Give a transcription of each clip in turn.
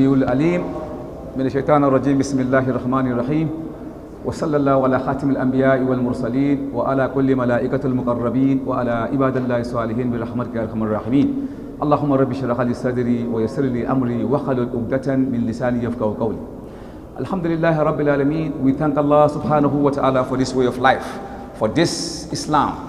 العليم من الشيطان الرجيم بسم الله الرحمن الرحيم وصلى الله على خاتم الأنبياء والمرسلين وعلى كل ملائكة المقربين وعلى عباد الله الصالحين برحمتك يا أرحم الراحمين اللهم رب اشرح لي صدري ويسر لي أمري واحلل عقدة من لساني يفقهوا قولي. Alhamdulillah Rabbil Alameen, we thank Allah subhanahu wa ta'ala for this way of life, for this Islam.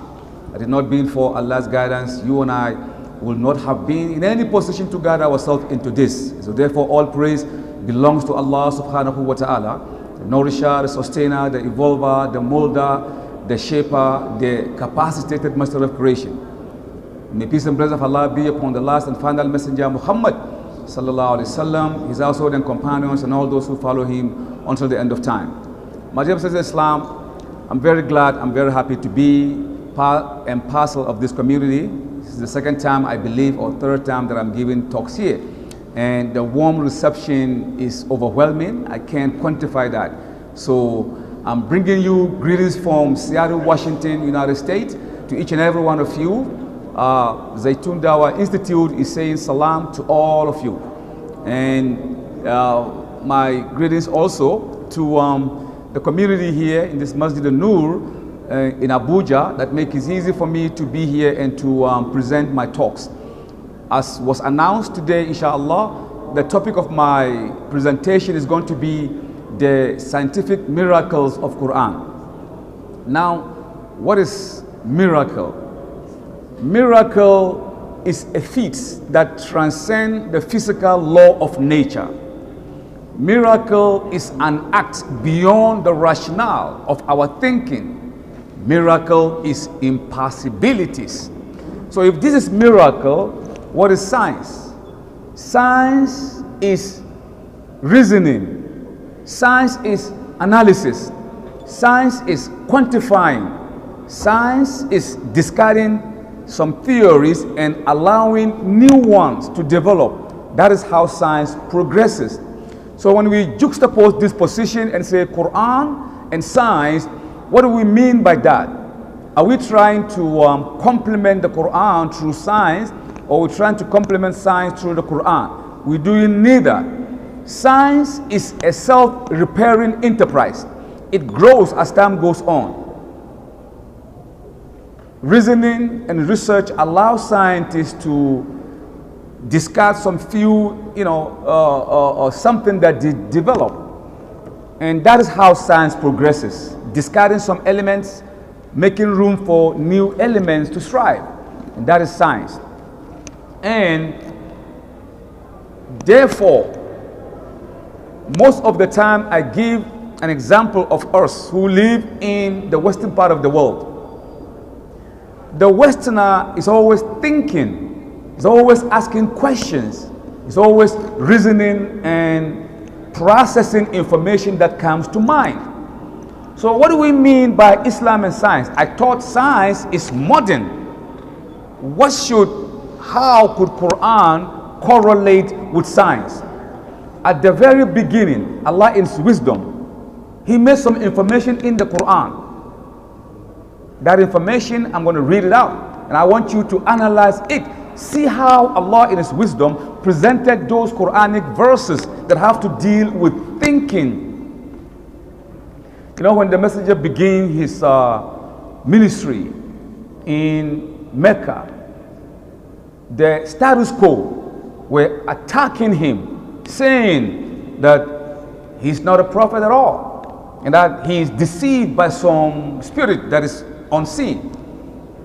Had it not been for Allah's guidance, you and I will not have been in any position to guide ourselves into this. So therefore all praise belongs to Allah subhanahu wa ta'ala, the nourisher, the sustainer, the evolver, the molder, the shaper, the capacitated master of creation. May peace and blessings of Allah be upon the last and final messenger Muhammad sallallahu alaihi wasallam, his household and companions, and all those who follow him until the end of time. My dear brothers in Islam, I'm very glad, I'm very happy to be part and parcel of this community. This is the second time, I believe, or third time that I'm giving talks here. And the warm reception is overwhelming. I can't quantify that. So I'm bringing you greetings from Seattle, Washington, United States, to each and every one of you. Zaytun Dawa Institute is saying salam to all of you. And my greetings also to the community here in this Masjid al-Nur in Abuja that make it easy for me to be here and to present my talks. As was announced today, inshallah, the topic of my presentation is going to be the scientific miracles of Quran. Now, what is miracle? Miracle is a feat that transcends the physical law of nature. Miracle is an act beyond the rationale of our thinking. Miracle is impossibilities. So if this is miracle, what is science? Science is reasoning. Science is analysis. Science is quantifying. Science is discarding some theories and allowing new ones to develop. That is how science progresses. So when we juxtapose this position and say Quran and science, what do we mean by that? Are we trying to complement the Quran through science, or we're trying to complement science through the Quran? We're doing neither. Science is a self-repairing enterprise. It grows as time goes on. Reasoning and research allow scientists to discard some few, or something that they develop. And that is how science progresses. Discarding some elements, making room for new elements to strive. And that is science. And therefore, most of the time I give an example of us who live in the western part of the world. The Westerner is always thinking, is always asking questions, is always reasoning and processing information that comes to mind. So what do we mean by Islam and science? I thought science is modern. How could Quran correlate with science? At the very beginning, Allah in His wisdom, He made some information in the Quran. That information, I'm going to read it out, and I want you to analyze it. See how Allah in His wisdom presented those Quranic verses that have to deal with thinking. You know, when the messenger began his ministry in Mecca, the status quo were attacking him, saying that he's not a prophet at all, and that he is deceived by some spirit that is unseen.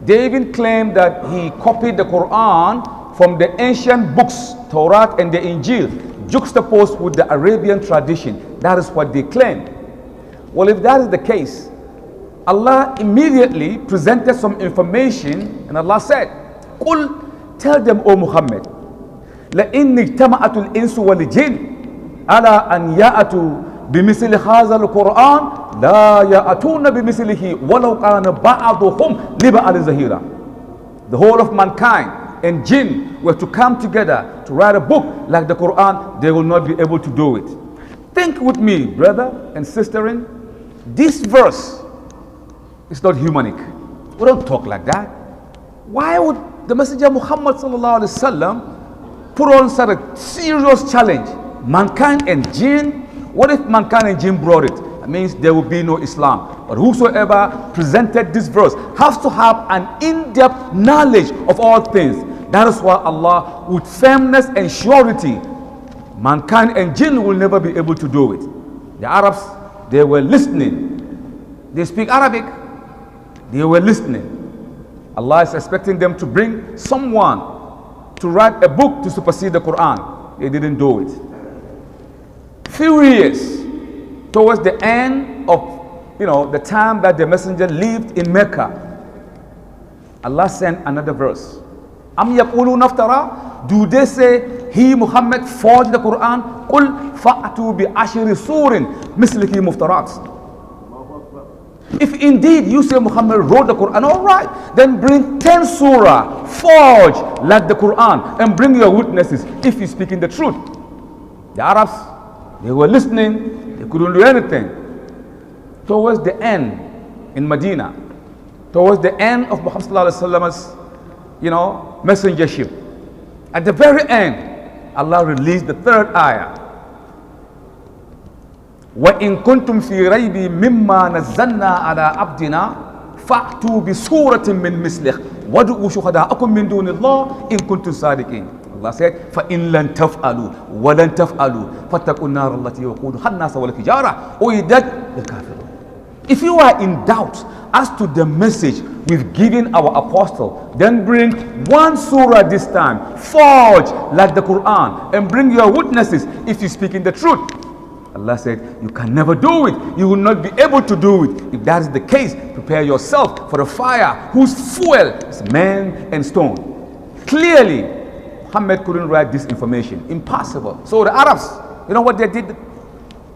They even claim that he copied the Quran from the ancient books, Torah and the Injil, juxtaposed with the Arabian tradition. That is what they claim. Well, if that is the case, Allah immediately presented some information, and Allah said, "Qul, tell them, O Muhammad, لَإِنِّ اجْتَمَعَتُ الْإِنسُ وَالْجِنُّ عَلَىٰ أَنْ يَأْتُوا بِمِثْلِ هَذَا الْقُرْآنِ لا يأتون بمثله ولو كان بعضهم لبعض ظهيرا." The whole of mankind and jinn were to come together to write a book like the Quran, they will not be able to do it. Think with me, brother and sister, this verse is not humanic. We don't talk like that. Why would the Messenger Muhammad sallallahu alaihi wasallam put on such a serious challenge Mankind and jinn? What if mankind and jinn brought it? It means there will be no Islam. But whosoever presented this verse has to have an in-depth knowledge of all things. That is why Allah, with firmness and surety, mankind and jinn will never be able to do it. The Arabs, they were listening. They speak Arabic. They were listening. Allah is expecting them to bring someone to write a book to supersede the Quran. They didn't do it. Few years towards the end of the time that the messenger lived in Mecca, Allah sent another verse. Am yaqulun naftara? Do they say he Muhammad forged the Quran? Qul fa'atu bi ashri surin mislihi muftarat. If indeed you say Muhammad wrote the Quran, all right, then bring 10 surah, forge like the Quran, and bring your witnesses if you're speaking the truth. The Arabs, they were listening, they couldn't do anything. Towards the end in Medina, towards the end of Muhammad Sallallahu Alaihi Wasallam's, messengership, at the very end, Allah released the third ayah. وَإِن كُنْتُمْ فِي رَيْبٍ مِمَّا نَزَّلْنَا عَلَىٰ عَبْدِنَا فَأْتُوا بِسُورَةٍ مِّن مِثْلِهِ وَادْعُوا شُهَدَاءَكُم مِّن دُونِ اللَّهِ إِن كُنتُمْ صَادِقِينَ. Allah said, فَإِن لَّن تَفْعَلُوا وَلَن تَفْعَلُوا فَاتَّقُوا النَّارَ الَّتِي وَقُودُهَا النَّاسُ وَالْحِجَارَةُ أُعِدَّتْ لِلْكَافِرِينَ. If you are in doubt as to the message we've given our apostle, then bring one surah this time, forge like the Quran, and bring your witnesses if you're speaking the truth. Allah said, you can never do it. You will not be able to do it. If that is the case, prepare yourself for a fire whose fuel is man and stone. Clearly, Muhammad couldn't write this information. Impossible. So the Arabs, you know what they did?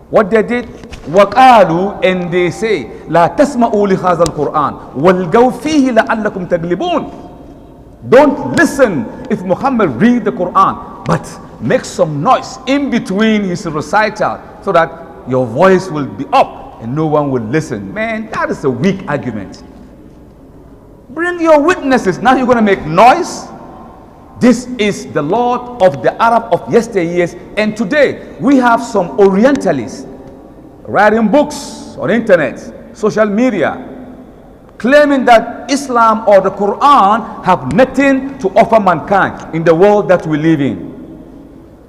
What they did? وَقَالُوا, and they say, لَا تَسْمَعُوا لِهَذَا الْقُرْآنِ وَالْغَوْا فِيهِ لَعَلَّكُمْ تَغْلِبُونَ. Don't listen if Muhammad read the Quran, but make some noise in between his recital so that your voice will be up and no one will listen. Man, that is a weak argument. Bring your witnesses. Now you're going to make noise? This is the Lord of the Arab of yesteryears, and today we have some Orientalists writing books on internet, social media, claiming that Islam or the Quran have nothing to offer mankind in the world that we live in.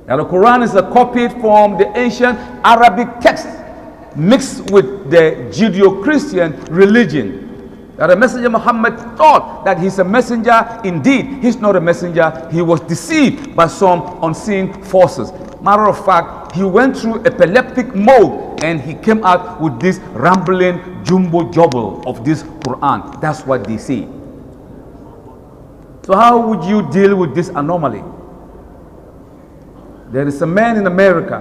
Now the Quran is a copy from the ancient Arabic text mixed with the Judeo-Christian religion. That the messenger Muhammad thought that he's a messenger. Indeed, he's not a messenger. He was deceived by some unseen forces. Matter of fact, he went through epileptic mode and he came out with this rambling jumbo jumble of this Quran. That's what they say. So how would you deal with this anomaly? There is a man in America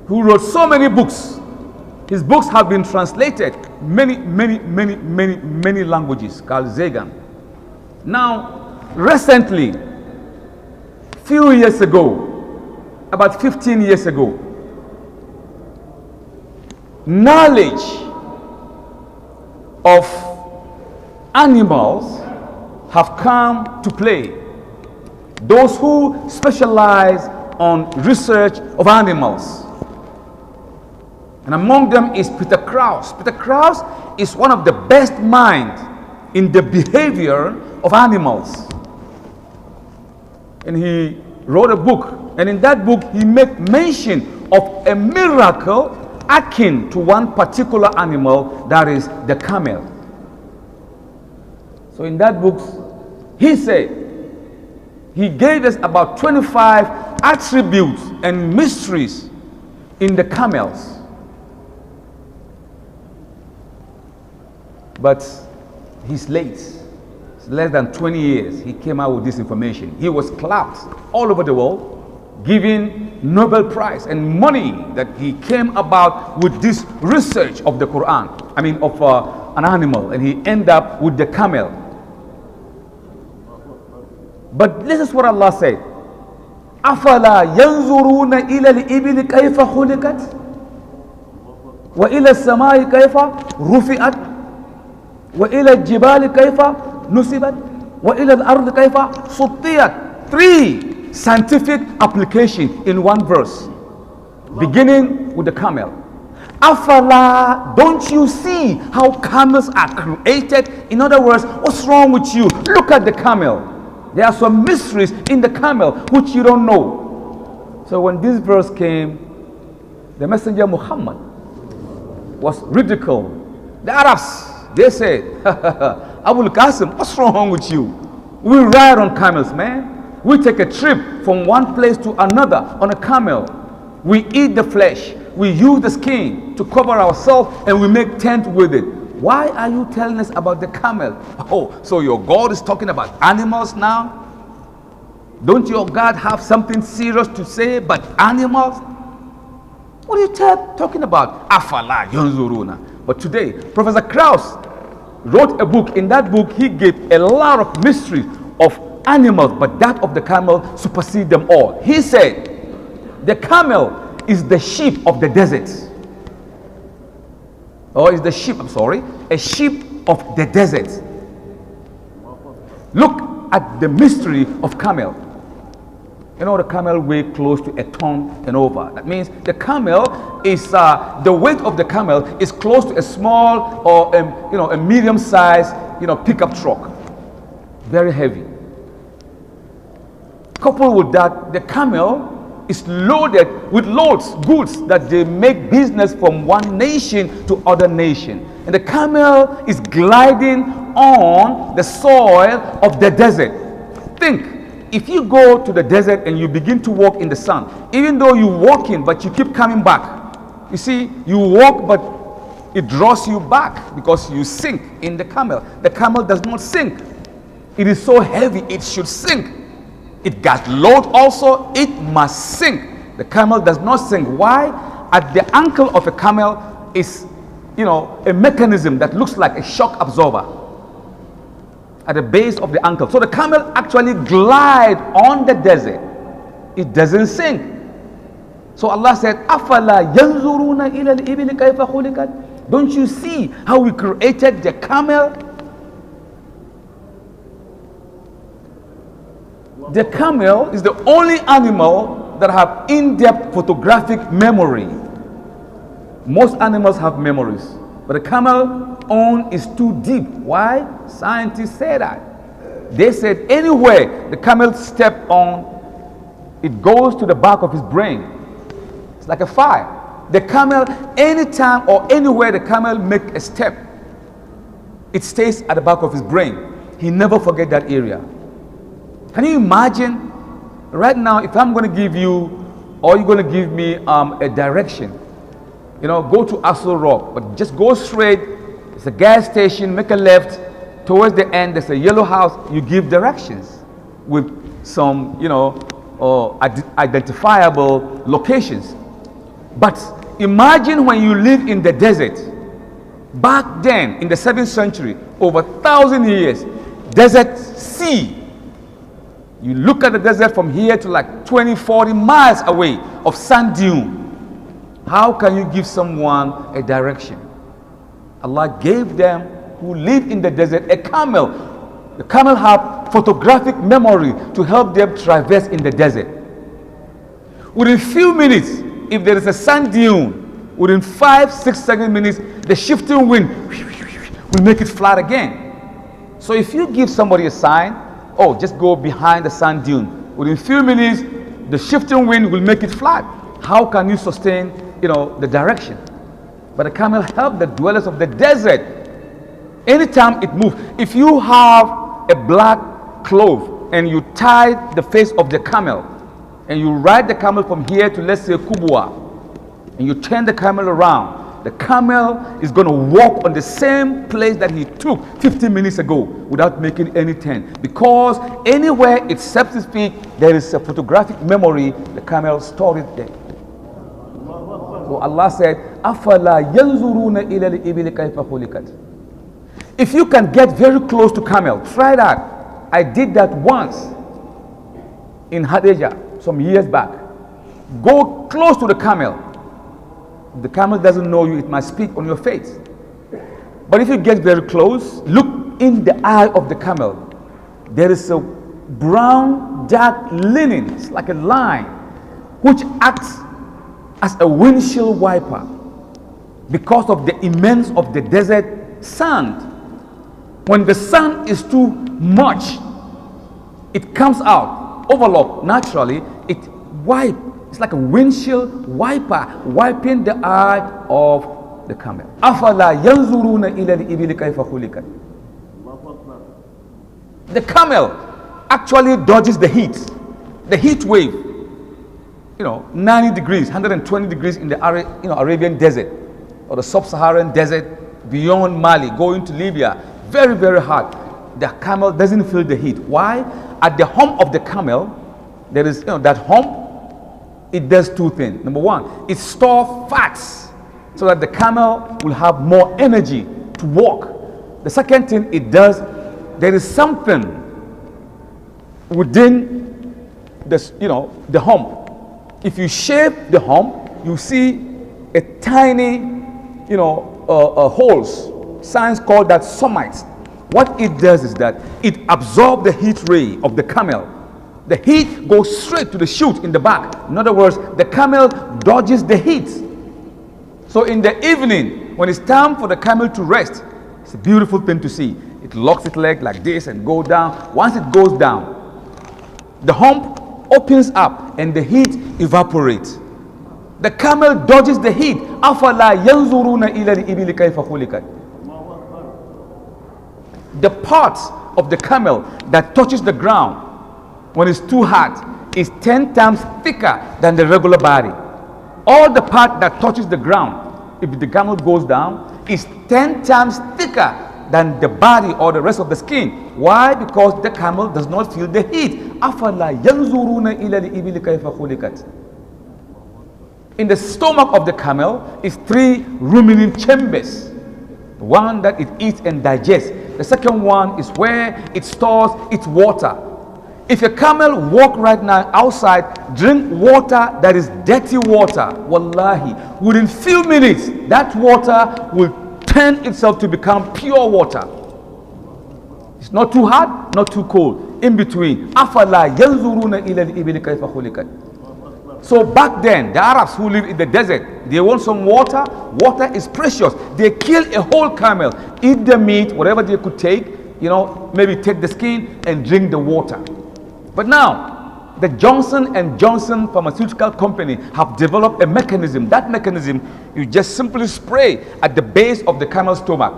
who wrote so many books. His books have been translated many languages, Carl Sagan. Now, recently, few years ago, about 15 years ago, knowledge of animals have come to play. Those who specialize on research of animals. And among them is Peter Krause. Peter Krause is one of the best minds in the behavior of animals. And he wrote a book. And in that book, he made mention of a miracle akin to one particular animal, that is the camel. So in that book, he said, he gave us about 25 attributes and mysteries in the camels. But he's late. It's less than 20 years he came out with this information. He was clapped all over the world, given Nobel Prize and money that he came about with this research of the Quran. Of an animal, and he ended up with the camel. But this is what Allah said. أَفَلَا يَنْظُرُونَ إِلَى الْإِبِلِ كَيْفَ خُلِقَتْ وَإِلَى السَّمَاءِ كَيْفَ رُفِعَتْ وَإِلَى الْجِبَالِ كَيْفَ نُصِبَتْ وَإِلَى الْأَرْضِ كَيْفَ سُطِّيَتْ. 3. scientific application in one verse, beginning with the camel. Afala, don't you see how camels are created? In other words, what's wrong with you? Look at the camel. There are some mysteries in the camel which you don't know. So when this verse came, the messenger Muhammad was ridiculed. The Arabs, they said, Abul Qasim, what's wrong with you? We ride on camels, man. We take a trip from one place to another on a camel. We eat the flesh. We use the skin to cover ourselves and we make tent with it. Why are you telling us about the camel? Oh, so your God is talking about animals now? Don't your God have something serious to say about animals? What are you talking about? Afala yanzuruna. But today, Professor Krauss wrote a book. In that book, he gave a lot of mysteries of animals, but that of the camel supersedes them all. He said, the camel is the sheep of the desert. Or is the sheep, I'm sorry, a sheep of the desert. Look at the mystery of camel. You know, the camel weighs close to a ton and over. That means the camel is, the weight of the camel is close to a small or a medium-sized, pickup truck. Very heavy. Coupled with that, the camel is loaded with goods that they make business from one nation to other nation. And the camel is gliding on the soil of the desert. Think, if you go to the desert and you begin to walk in the sun, even though you're walking, but you keep coming back. You see, you walk, but it draws you back because you sink in the camel. The camel does not sink. It is so heavy, it should sink. It got load also, it must sink. The camel does not sink. Why? At the ankle of a camel is, a mechanism that looks like a shock absorber at the base of the ankle. So the camel actually glides on the desert. It doesn't sink. So Allah said, Afala yanzuruna ila al-ibili kayfa khuliqat? Don't you see how we created the camel? The camel is the only animal that have in-depth photographic memory. Most animals have memories, but the camel own is too deep. Why? Scientists say that. They said anywhere the camel step on, it goes to the back of his brain. It's like a fire. The camel, anytime or anywhere the camel make a step, it stays at the back of his brain. He never forget that area. Can you imagine right now if I'm going to give you, or you're going to give me a direction, go to Aso Rock, but just go straight. It's a gas station, make a left. Towards the end, there's a yellow house. You give directions with some, identifiable locations. But imagine when you live in the desert. Back then, in the 7th century, over 1,000 years, desert sea. You look at the desert from here to like 20, 40 miles away of sand dune. How can you give someone a direction? Allah gave them who live in the desert a camel. The camel have photographic memory to help them traverse in the desert. Within a few minutes, if there is a sand dune, within 5, 6, 7 minutes, the shifting wind will make it flat again. So if you give somebody a sign, just go behind the sand dune. Within a few minutes, the shifting wind will make it flat. How can you sustain, the direction? But the camel helped the dwellers of the desert. Anytime it moves, if you have a black cloth and you tie the face of the camel and you ride the camel from here to, let's say, Kubwa, and you turn the camel around, the camel is going to walk on the same place that he took 15 minutes ago without making any turn. Because anywhere it sets its feet, there is a photographic memory. The camel stored it there. So Allah said, "Afala yanzuruna ila al-ibili kayfa khuliqat." If you can get very close to camel, try that. I did that once in Hadejia some years back. Go close to the camel. The camel doesn't know you, it might speak on your face. But if you get very close, look in the eye of the camel. There is a brown, dark linen. It's like a line, which acts as a windshield wiper because of the immense of the desert sand. When the sun is too much, it comes out, overlap naturally, it wipes. It's like a windshield wiper, wiping the eye of the camel. أَفَلَا يَنْظُرُونَ إِلَى الْإِبِلِ كَيْفَ خُلِقَتْ. The camel actually dodges the heat wave. 90 degrees, 120 degrees in the Arabian desert or the sub-Saharan desert beyond Mali, going to Libya, very, very hot. The camel doesn't feel the heat. Why? At the hump of the camel, there is, that hump, it does two things. Number one, it stores fats so that the camel will have more energy to walk. The second thing it does, there is something within the hump. If you shave the hump, you see a tiny, holes. Science called that somites. What it does is that it absorbs the heat ray of the camel. The heat goes straight to the chute in the back. In other words, the camel dodges the heat. So in the evening, when it's time for the camel to rest, it's a beautiful thing to see. It locks its leg like this and go down. Once it goes down, the hump opens up and the heat evaporates. The camel dodges the heat. أَفَلَا يَنْظُرُونَ إِلَى الْإِبِلِ كَيْفَ خُلِقَتْ. The part of the camel that touches the ground when it's too hot is 10 times thicker than the regular body. All the part that touches the ground, if the camel goes down, is 10 times thicker than the body or the rest of the skin. Why? Because the camel does not feel the heat. أَفَلَا يَنْظُرُونَ إِلَى الْإِبِلِ كَيْفَ خُلِقَتْ. In the stomach of the camel is 3 ruminant chambers. The one that it eats and digests. The second one is where it stores its water. If a camel walk right now outside, drink water that is dirty water, wallahi, within few minutes, that water will turn itself to become pure water. It's not too hot, not too cold. In between. أَفَلَا يَنْظُرُونَ إِلَى الْإِبِلِ كَيْفَ خُلِقَتْ. So back then, the Arabs who live in the desert, they want some water. Water is precious. They kill a whole camel, eat the meat, whatever they could take, maybe take the skin and drink the water. But now, the Johnson & Johnson pharmaceutical company have developed a mechanism. That mechanism, you just simply spray at the base of the camel's stomach.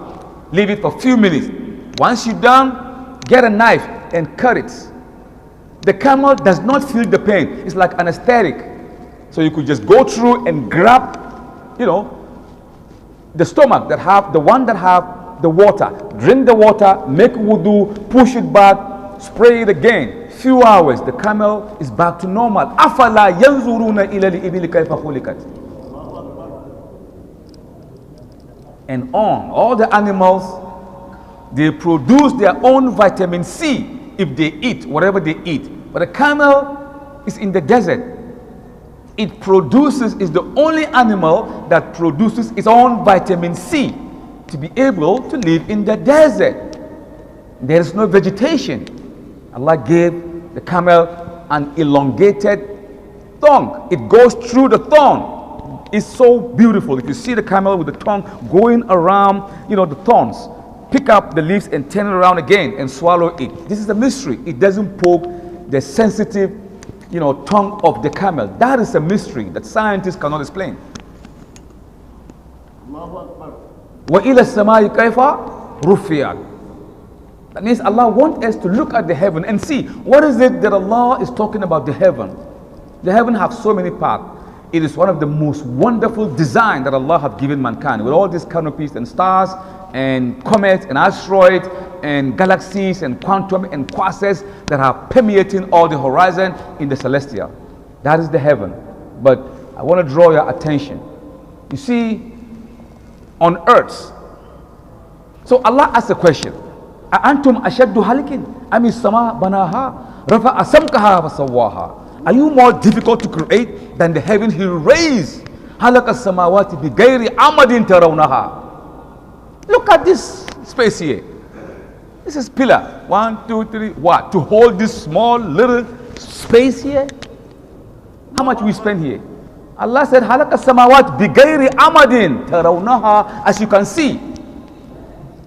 Leave it for a few minutes. Once you're done, get a knife and cut it. The camel does not feel the pain. It's like anesthetic. So you could just go through and grab, the stomach the one that have the water. Drink the water, make wudu, push it back, spray it again. Few hours, the camel is back to normal. أَفَلَا يَنْظُرُونَ إِلَى الْإِبِلِ كَيْفَ خُلِقَتْ. And on. All the animals, they produce their own vitamin C if they eat, whatever they eat. But the camel is in the desert. Is the only animal that produces its own vitamin C to be able to live in the desert. There is no vegetation. Allah gave the camel an elongated tongue. It goes through the thorn. It's so beautiful. If you see the camel with the tongue going around, the thorns, pick up the leaves and turn it around again and swallow it. This is a mystery. It doesn't poke the sensitive, tongue of the camel. That is a mystery that scientists cannot explain. وَإِلَى السَّمَاءِ كَيْفَ رُفِّعَتْ. That means Allah wants us to look at the heaven and see what is it that Allah is talking about the heaven. The heaven has so many parts. It is one of the most wonderful design that Allah has given mankind, with all these canopies and stars and comets and asteroids and galaxies and quantum and quasars that are permeating all the horizon in the celestial. That is the heaven. But I want to draw your attention. You see, on earth, so Allah asks a question. أَأَنْتُمْ أَشَدُّ هَلِكٍ أَمِ السَّمَاءَ بَنَاهَا رَفَعَ سَمْكَهَا فَسَوَّاهَا. Are you more difficult to create than the heaven He raised? هَلَكَ السَّمَاوَاتِ بِغَيْرِ عَمَدٍ تَرَوْنَهَا. Look at this space here. This is pillar. 1, 2, 3. What? To hold this small little space here? How much we spend here? Allah said, halaka samawat bigayri amadin tarawnaha, as you can see.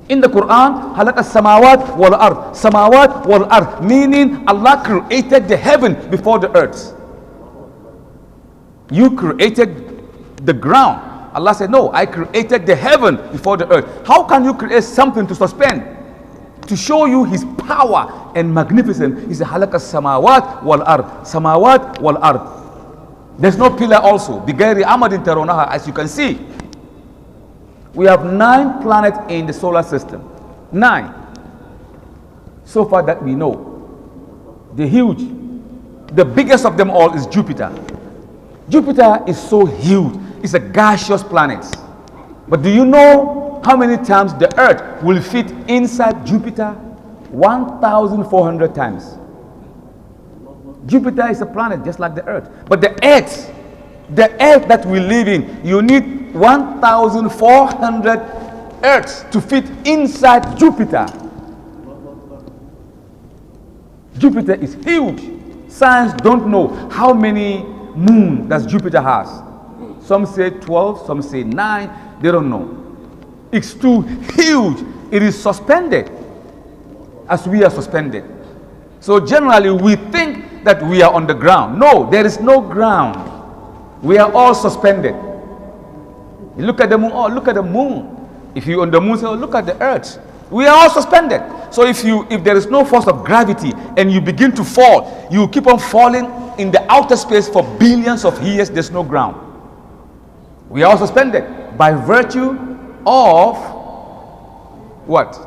In the Quran, halaka samawat wal ard. Samawat wal ard, meaning Allah created the heaven before the earth. You created the ground. Allah said, no, I created the heaven before the earth. How can you create something to suspend? To show you his power and magnificence. He said, halaka samawat wal ard. Samawat wal ard. There's no pillar also. Bigayri amadin tarawnaha, as you can see. We have 9 planets in the solar system. 9. So far that we know. They're huge. The biggest of them all is Jupiter. Jupiter is so huge. It's a gaseous planet. But do you know how many times the Earth will fit inside Jupiter? 1,400 times. Jupiter is a planet just like the Earth. But the Earth that we live in, you need 1,400 Earths to fit inside Jupiter. Jupiter is huge. Science don't know how many moons does Jupiter has. Some say 12, some say 9. They don't know. It's too huge. It is suspended as we are suspended. So generally we think that we are on the ground. No, there is no ground. We are all suspended. You look at the moon. Oh, look at the moon. If you on the moon, say, oh, look at the earth. We are all suspended. So if there is no force of gravity and you begin to fall, you keep on falling in the outer space for billions of years. There's no ground. We are all suspended by virtue of what?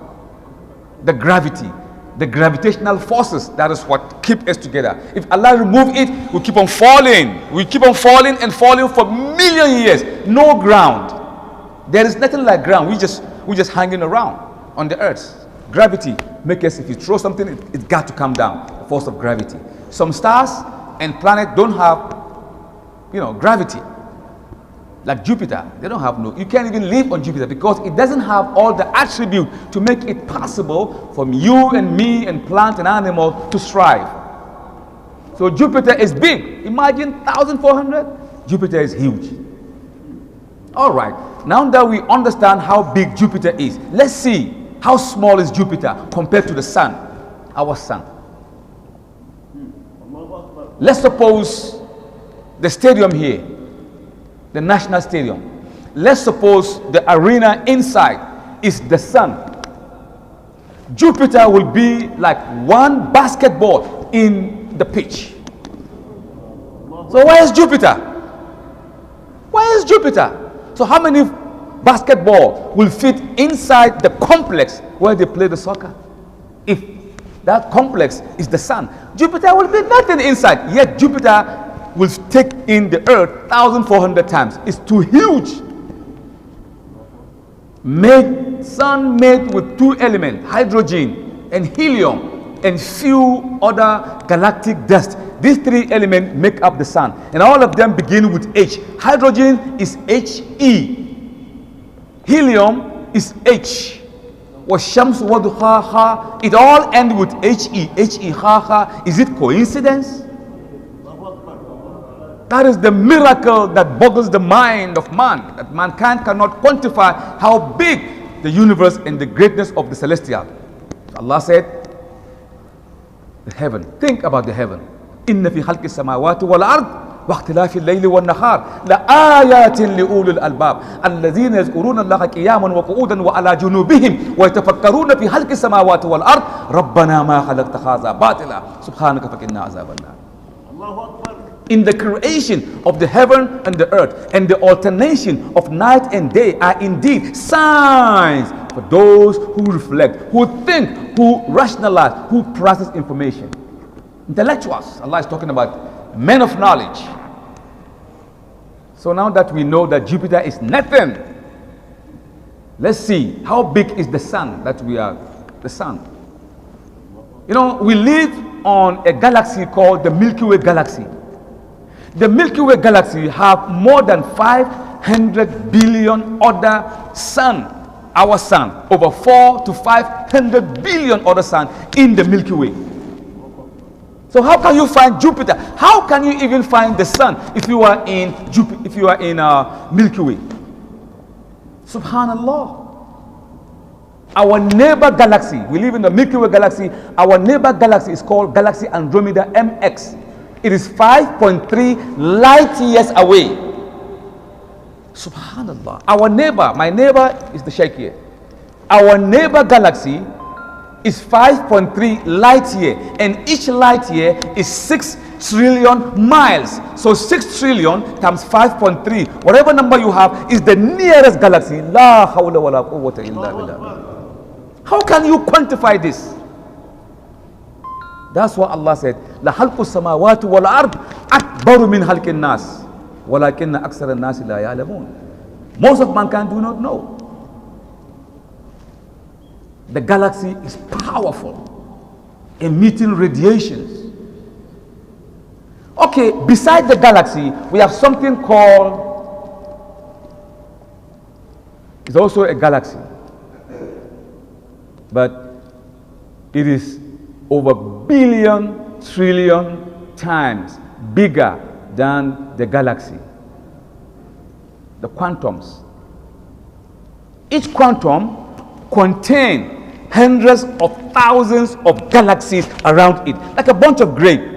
The gravity. The gravitational forces, that is what keep us together. If Allah remove it, we keep on falling. We keep on falling and falling for million years. No ground. There is nothing like ground. We just hanging around on the earth. Gravity make us, if you throw something, it's got to come down. The force of gravity. Some stars and planets don't have, gravity. Like Jupiter, they don't have you can't even live on Jupiter because it doesn't have all the attribute to make it possible for you and me and plant and animal to strive. So Jupiter is big. Imagine 1,400. Jupiter is huge. All right. Now that we understand how big Jupiter is, let's see how small is Jupiter compared to the sun, our sun. Let's suppose the stadium here, the National Stadium. Let's suppose the arena inside is the sun. Jupiter will be like one basketball in the pitch. So where is Jupiter? Where is Jupiter? So how many basketball will fit inside the complex where they play the soccer? If that complex is the sun, Jupiter will be nothing inside. Yet Jupiter will take in the earth 1,400 times. It's too huge. Sun made with 2 elements, hydrogen and helium, and few other galactic dust. These 3 elements make up the sun, and all of them begin with H. Hydrogen is He. Helium is H. Washams waduha. It all ends with He. Is it coincidence? That is the miracle that boggles the mind of man, that mankind cannot quantify how big the universe and the greatness of the celestial. Allah said, the heaven. Think about the heaven. Inna fi khalqi samawati wal ard wa ikhtilafi al-layli wan nahar la ayatin li ulil albab alladhina yazkuruna Allaha qiyaman wa qu'udan wa ala junubihim wa yatafakkaruna fi khalqi samawati wal ard rabbana ma khalaqta hadha batila subhanaka faqina azaban nar. Allahu Akbar. In the creation of the heaven and the earth and the alternation of night and day are indeed signs for those who reflect, who think, who rationalize, who process information. Intellectuals. Allah is talking about men of knowledge. So now that we know that Jupiter is nothing, let's see how big is the sun that we are, the sun. We live on a galaxy called the Milky Way galaxy. The Milky Way galaxy have more than 500 billion other sun our sun, over 4 to 500 billion other suns in the Milky Way. So how can you find Jupiter? How can you even find the sun if you are in Jupiter, if you are in Milky Way? Subhanallah. Our neighbor galaxy, we live in the Milky Way galaxy. Our neighbor galaxy is called Galaxy Andromeda MX. It is 5.3 light years away. Subhanallah. Our neighbor, my neighbor is the Sheikh here. Our neighbor galaxy is 5.3 light year, and each light year is 6 trillion miles. So 6 trillion times 5.3, whatever number you have, is the nearest galaxy. La hawla wa la quwwata illa billah. How can you quantify this? That's what Allah said. La halqu samawati wal ard akbaru min halqin nas walakinna aksara an-nas la ya'lamun. Most of mankind do not know. The galaxy is powerful, emitting radiations. Okay, beside the galaxy, we have something called, it's also a galaxy, but it is over billion, trillion times bigger than the galaxy. The quantums. Each quantum contains hundreds of thousands of galaxies around it, like a bunch of grapes.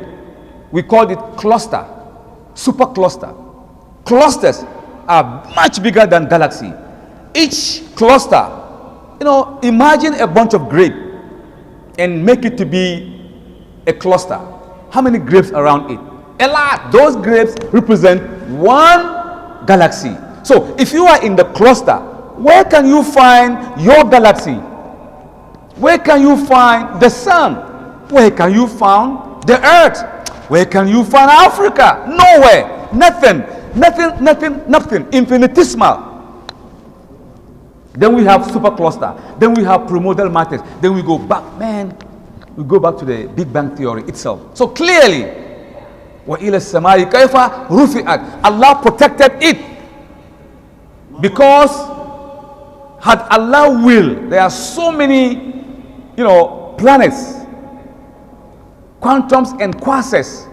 We call it cluster, supercluster. Clusters are much bigger than galaxy. Each cluster, imagine a bunch of grapes and make it to be a cluster. How many grapes around it? A lot. Those grapes represent one galaxy. So if you are in the cluster, where can you find your galaxy? Where can you find the sun? Where can you find the earth? Where can you find Africa? Nowhere. Nothing. Infinitesimal. Then we have supercluster. Then we have primordial matters. Then we go back, we go back to the Big Bang theory itself. So clearly, وَإِلَى السَّمَاءِ كَيْفَ رُفِعَتْ, Allah protected it. Because had Allah will, there are so many, planets, quantums and quasars,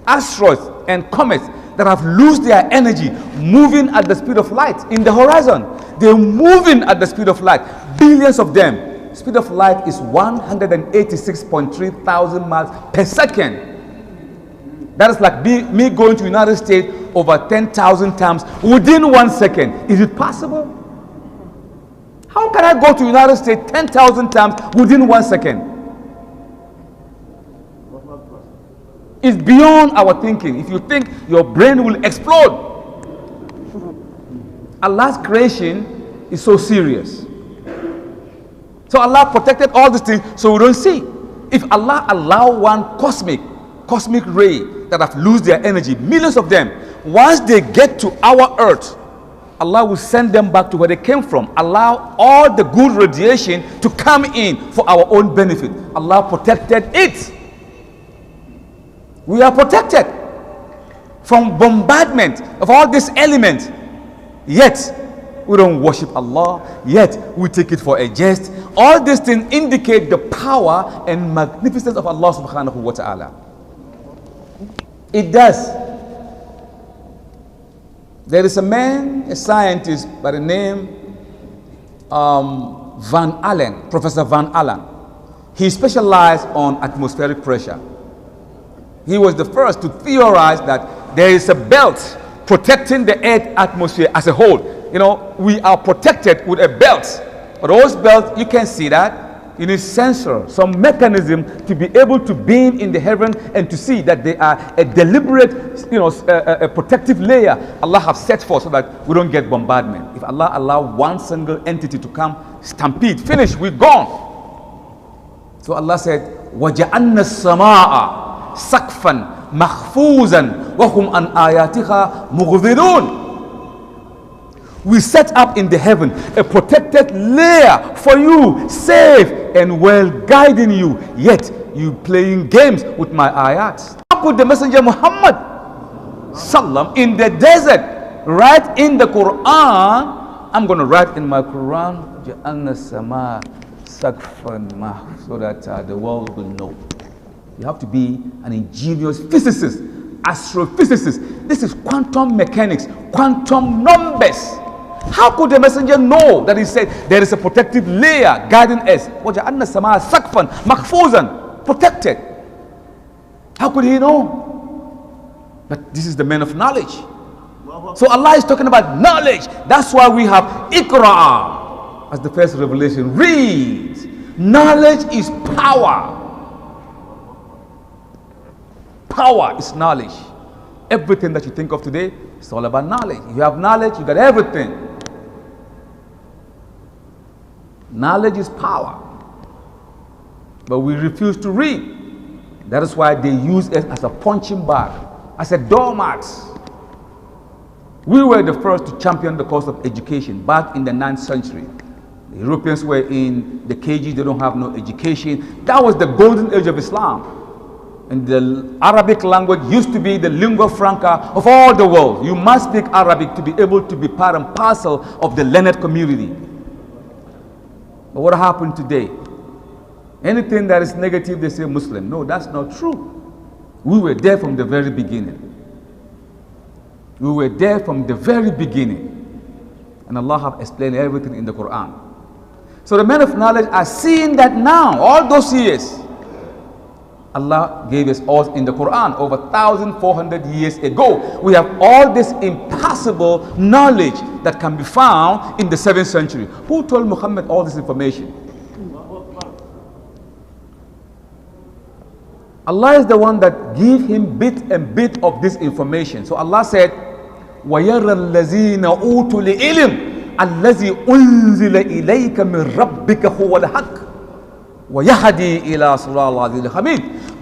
asteroids and comets that have lost their energy moving at the speed of light in the horizon. They're moving at the speed of light, billions of them. Speed of light is 186.3 thousand miles per second. That is like me going to United States over 10,000 times within 1 second. Is it possible? How can I go to United States 10,000 times within 1 second? It's beyond our thinking. If you think, your brain will explode. Allah's creation is so serious. So Allah protected all these things so we don't see. If Allah allow one cosmic ray that have lost their energy, millions of them, once they get to our earth, Allah will send them back to where they came from. Allow all the good radiation to come in for our own benefit. Allah protected it. We are protected from bombardment of all these elements. Yet, we don't worship Allah. Yet, we take it for a jest. All these things indicate the power and magnificence of Allah subhanahu wa ta'ala. It does. There is a man, a scientist by the name Van Allen, Professor Van Allen. He specialized on atmospheric pressure. He was the first to theorize that there is a belt protecting the Earth atmosphere as a whole. We are protected with a belt. But those belts, you can see that. You need sensor, some mechanism to be able to beam in the heaven and to see that they are a deliberate, a protective layer Allah has set for so that we don't get bombardment. If Allah allow one single entity to come, stampede, finish, we're gone. So Allah said, وَجَعَلْنَا السَّمَاءَ سَقْفًا مَخْفُوزًا وَهُمْ عَنْ آيَاتِهَا مُغْفِلُونَ. We set up in the heaven a protected layer for you, safe and well guiding you, yet you playing games with my ayats. How could the Messenger Muhammad Sallam in the desert, right in the Quran, I'm going to write in my Quran, جَأَنَّ السَّمَاءَ سَقْفًا so that the world will know. You have to be an ingenious physicist, astrophysicist. This is quantum mechanics, quantum numbers. How could the messenger know that he said there is a protective layer guarding us? وَجَعَلْنَا السَّمَاءَ سَقْفًا مَحْفُوظًا, protected. How could he know? But this is the man of knowledge. So Allah is talking about knowledge. That's why we have Iqra as the first revelation. Read. Knowledge is power. Power is knowledge. Everything that you think of today is all about knowledge. If you have knowledge, you got everything. Knowledge is power. But we refuse to read. That is why they use it as a punching bag, as a doormat. We were the first to champion the cause of education back in the 9th century. The Europeans were in the cages, they don't have no education. That was the golden age of Islam. And the Arabic language used to be the lingua franca of all the world. You must speak Arabic to be able to be part and parcel of the learned community. But what happened today? Anything that is negative, they say Muslim. No, that's not true. We were there from the very beginning. We were there from the very beginning. And Allah have explained everything in the Quran. So the men of knowledge are seeing that now, all those years. Allah gave us all in the Quran over 1,400 years ago. We have all this impossible knowledge that can be found in the 7th century. Who told Muhammad all this information? Allah is the one that gave him bit and bit of this information. So Allah said, وَيَرَى الَّذِينَ أُوتُوا الْعِلْمَ الَّذِي أُنزِلَ إِلَيْكَ مِنْ رَبِّكَ هُوَ الْحَقُّ وَيَهْدِي إِلَى صِرَاطٍ الْعَزِيزِ الْحَمِيدِ.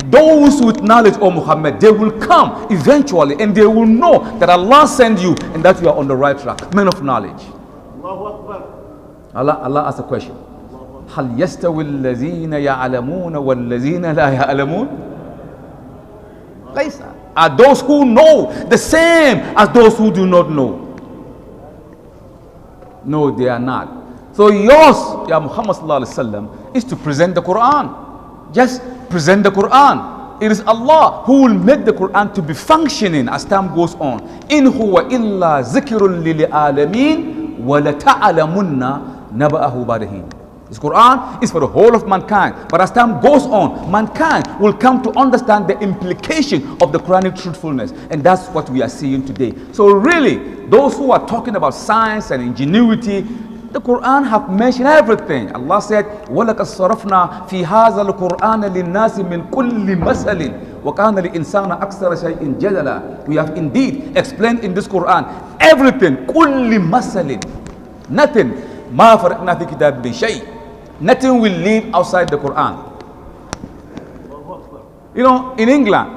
Those with knowledge, O Muhammad, they will come eventually and they will know that Allah sent you and that you are on the right track. Men of knowledge. Allah asked a question. هَلْ يَسْتَوِي الَّذِينَ يَعْلَمُونَ وَالَّذِينَ لَا يَعْلَمُونَ؟ Are those who know the same as those who do not know? No, they are not. So yours, Ya Muhammad sallallahu alaihi wasallam, is to present the Quran. Just present the Quran. It is Allah who will make the Quran to be functioning as time goes on. In huwa illa zikrun lil alamin wa la ta'lamunna naba'ahu ba'dahin. This Quran is for the whole of mankind. But as time goes on, mankind will come to understand the implication of the Quranic truthfulness. And that's what we are seeing today. So really, those who are talking about science and ingenuity, the Quran have mentioned everything. Allah said, وَلَقَدْ صَرَفْنَا فِي هَذَا الْقُرْآنَ لِلنَّاسِ مِنْ كُلِّ مَثَلٍ وَكَانَ الْإِنسَانَ أَكْثَرَ شَيْءٍ جَدَلًا. We have indeed explained in this Quran everything. كُلِّ مَثَلٍ. Nothing. مَا فَرَقْنَا فِي كِتَابٍ شَيْءٍ. Nothing will live outside the Quran. You know, in England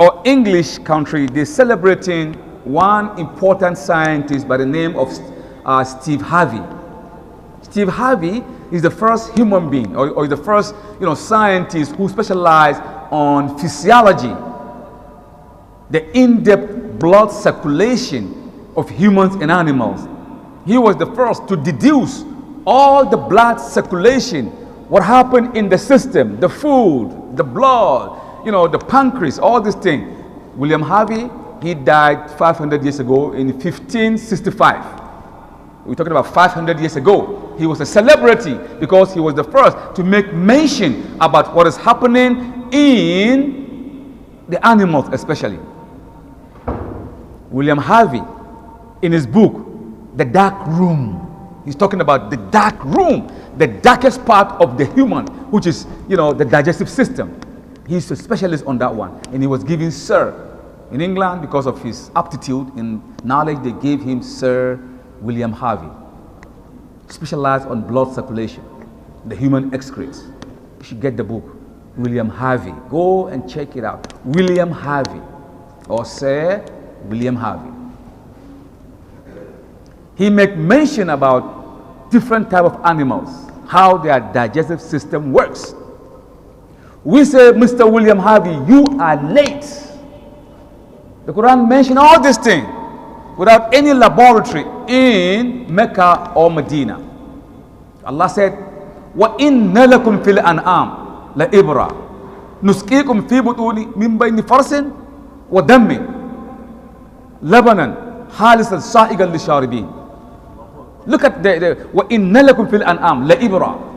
or English country, they're celebrating one important scientist by the name of Steve Harvey. Steve Harvey is the first human being or the first scientist who specialized on physiology, the in-depth blood circulation of humans and animals. He was the first to deduce all the blood circulation, what happened in the system, the food, the blood, the pancreas, all these things. William Harvey, he died 500 years ago in 1565. We're talking about 500 years ago. He was a celebrity because he was the first to make mention about what is happening in the animals especially. William Harvey, in his book, The Dark Room, he's talking about the dark room, the darkest part of the human, which is, the digestive system. He's a specialist on that one. And he was given Sir. In England, because of his aptitude in knowledge, they gave him Sir William Harvey. Specialized on blood circulation, the human excretes. You should get the book, William Harvey. Go and check it out. William Harvey, or Sir William Harvey. He make mention about different type of animals, how their digestive system works. We say, Mr. William Harvey, you are late. The Quran mentioned all these things. without any laboratory in Mecca or Medina. Allah said, وَإِنَّ لَكُمْ فِي الْأَنْعَامِ لَإِبْرَةً نُسْقِيكُمْ فِي بُطُونِ مِنْ بَيْنِ فَرْسٍ وَدَمٍ لَبَنًا خَالِصًا سَائِغًا لِلشَّارِبِينَ. Look at the وَإِنَّ لَكُمْ فِي الْأَنْعَامِ لَإِبْرَةً.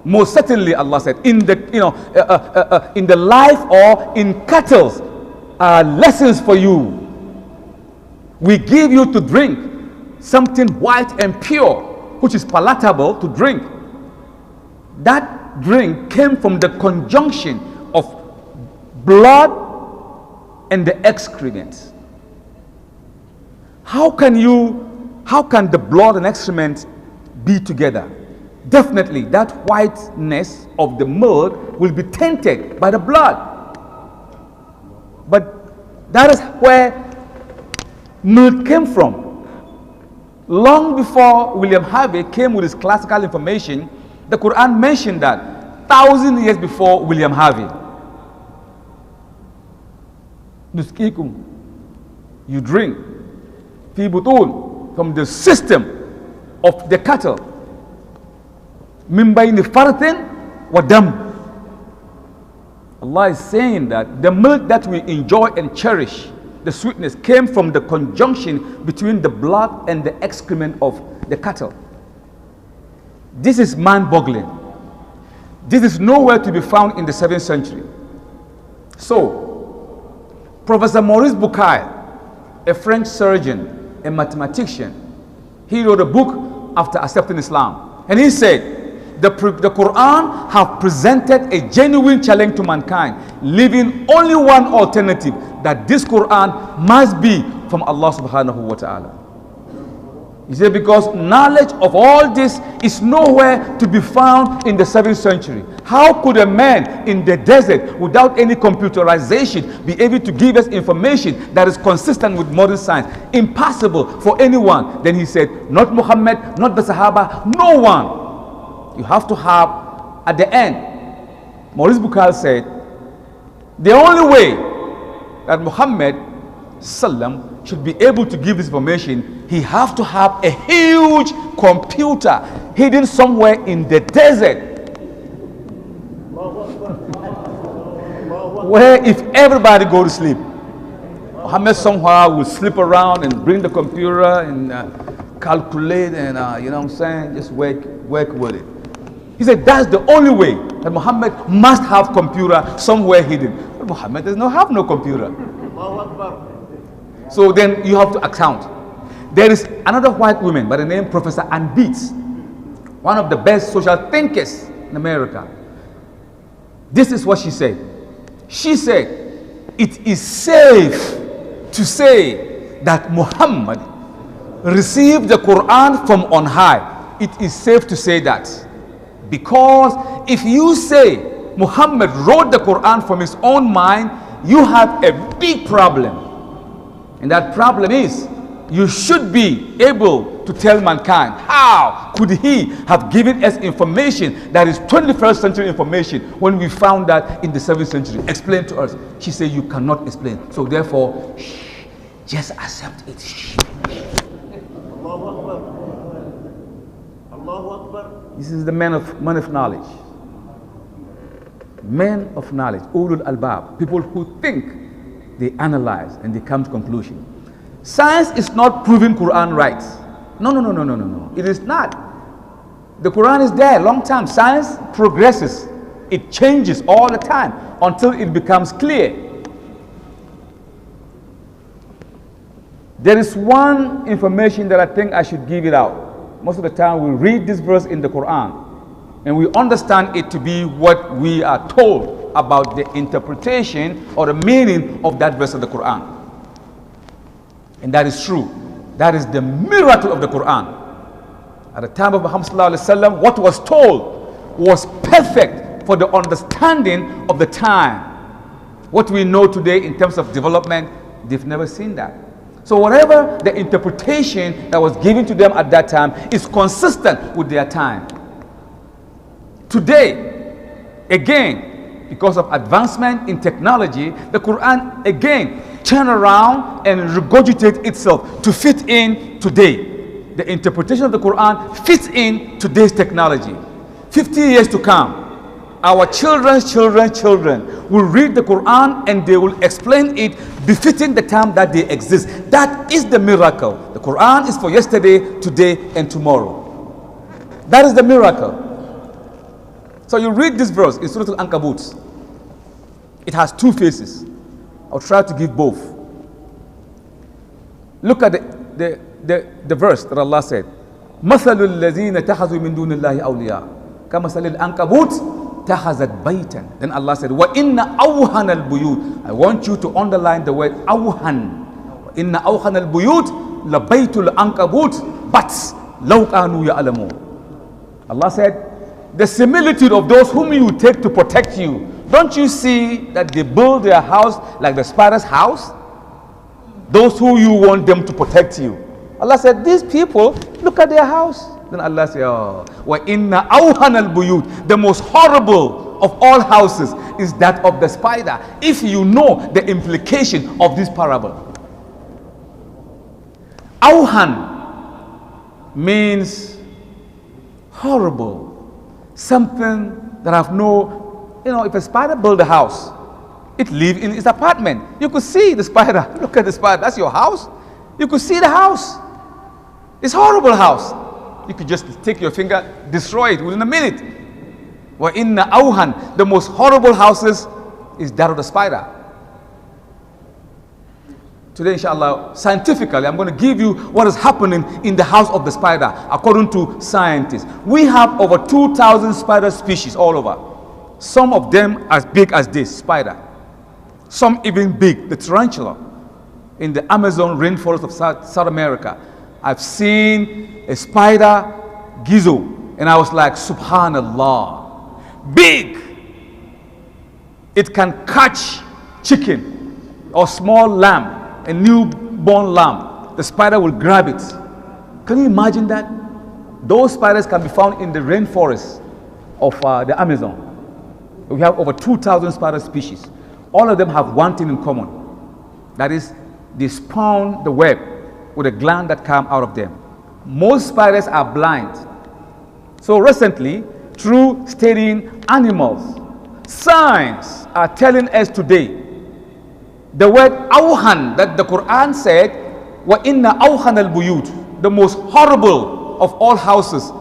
Most certainly, Allah said, in the life or in cattle are lessons for you. We give you to drink something white and pure, which is palatable to drink. That drink came from the conjunction of blood and the excrement. How can the blood and excrement be together? Definitely that whiteness of the milk will be tainted by the blood. But that is where milk came from. Long before William Harvey came with his classical information, the Quran mentioned that 1,000 years before William Harvey. Nuskikum, you drink fi butun, from the system of the cattle, min bayni farthin wa dam. Allah is saying that the milk that we enjoy and cherish, the sweetness, came from the conjunction between the blood and the excrement of the cattle. This is mind-boggling. This is nowhere to be found in the 7th century. So, Professor Maurice Bucaille, a French surgeon, a mathematician, he wrote a book after accepting Islam. And he said, the Quran have presented a genuine challenge to mankind, leaving only one alternative, that this Quran must be from Allah subhanahu wa ta'ala. He said, because knowledge of all this is nowhere to be found in the 7th century. How could a man in the desert without any computerization be able to give us information that is consistent with modern science? Impossible for anyone. Then he said, not Muhammad, not the Sahaba, no one. You have to have, at the end, Maurice Bucaille said, the only way that Muhammad Sallam should be able to give this information, he have to have a huge computer hidden somewhere in the desert, where if everybody go to sleep, Muhammad somehow will slip around and bring the computer and calculate and you know what I'm saying, just work with it. He said that's the only way, that Muhammad must have computer somewhere hidden. But Muhammad does not have no computer. So then you have to account. There is another white woman by the name Professor Ann Beatts, one of the best social thinkers in America. This is what she said. She said, it is safe to say that Muhammad received the Quran from on high. It is safe to say that. Because if you say Muhammad wrote the Quran from his own mind, you have a big problem. And that problem is, you should be able to tell mankind, how could he have given us information that is 21st century information when we found that in the 7th century? Explain to us. She said, you cannot explain. So therefore, just accept it. This is the man of knowledge. Men of knowledge, ulul albab, people who think, they analyze and they come to conclusion. Science is not proving Quran right. No. It is not. The Quran is there long time. Science progresses. It changes all the time until it becomes clear. There is one information that I think I should give it out. Most of the time we read this verse in the Quran and we understand it to be what we are told about the interpretation or the meaning of that verse of the Quran. And that is true. That is the miracle of the Quran. At the time of Muhammad sallallahu alaihi wasallam, what was told was perfect for the understanding of the time. What we know today in terms of development, they've never seen that. So whatever the interpretation that was given to them at that time is consistent with their time. Today, again, because of advancement in technology, the Quran again turn around and regurgitate itself to fit in today. The interpretation of the Quran fits in today's technology. 50 years to come, our children's children will read the Quran and they will explain it befitting the time that they exist. That is the miracle. The Quran is for yesterday, today, and tomorrow. That is the miracle. So you read this verse in Surah Al-Ankabut. It has two faces. I'll try to give both. Look at the verse that Allah said. مَثَلُ الَّذِينَ تَخَذُوا مِن دُونِ اللَّهِ أَوْلِيَاءَ كَمَثَلِ الْأَنكَبُوتِ تَخَذَتْ بَيْتًا. Then Allah said, وَإِنَّ أَوْهَنَ الْبُيُوتِ. I want you to underline the word أَوْهَن. وَإِنَّ أَوْهَنَ الْبُيُوتِ لَبَيْتُ الْأَنكَبُوتِ بَتْ لَوْ كَانُوا يَعْلَمُونَ. Allah said, the similitude of those whom you take to protect you. Don't you see that they build their house like the spider's house? Those who you want them to protect you. Allah said, these people, look at their house. Then Allah said, oh, وَإِنَّ أَوْهَنَ الْبُيُوتِ. The most horrible of all houses is that of the spider. If you know the implication of this parable. Awhan means horrible. Something that have no, if a spider build a house, it live in its apartment. You could see the spider. Look at the spider. That's your house. You could see the house. It's a horrible house. You could just take your finger, destroy it within a minute. وَإِنَّ أَوْهَنَ. The most horrible houses is that of the spider. Today, inshallah, scientifically, I'm going to give you what is happening in the house of the spider, according to scientists. We have over 2,000 spider species all over. Some of them as big as this spider. Some even big, the tarantula. In the Amazon rainforest of South America, I've seen a spider gizo, and I was like, subhanallah. Big. It can catch chicken or small lamb. A newborn lamb, the spider will grab it. Can you imagine that? Those spiders can be found in the rainforest of the Amazon. We have over 2,000 spider species. All of them have one thing in common. That is, they spawn the web with a gland that comes out of them. Most spiders are blind. So recently, through studying animals, science are telling us today the word awhan that the Quran said, وَإِنَّ أَوْهَنَ الْبُيُوتِ, the most horrible of all houses.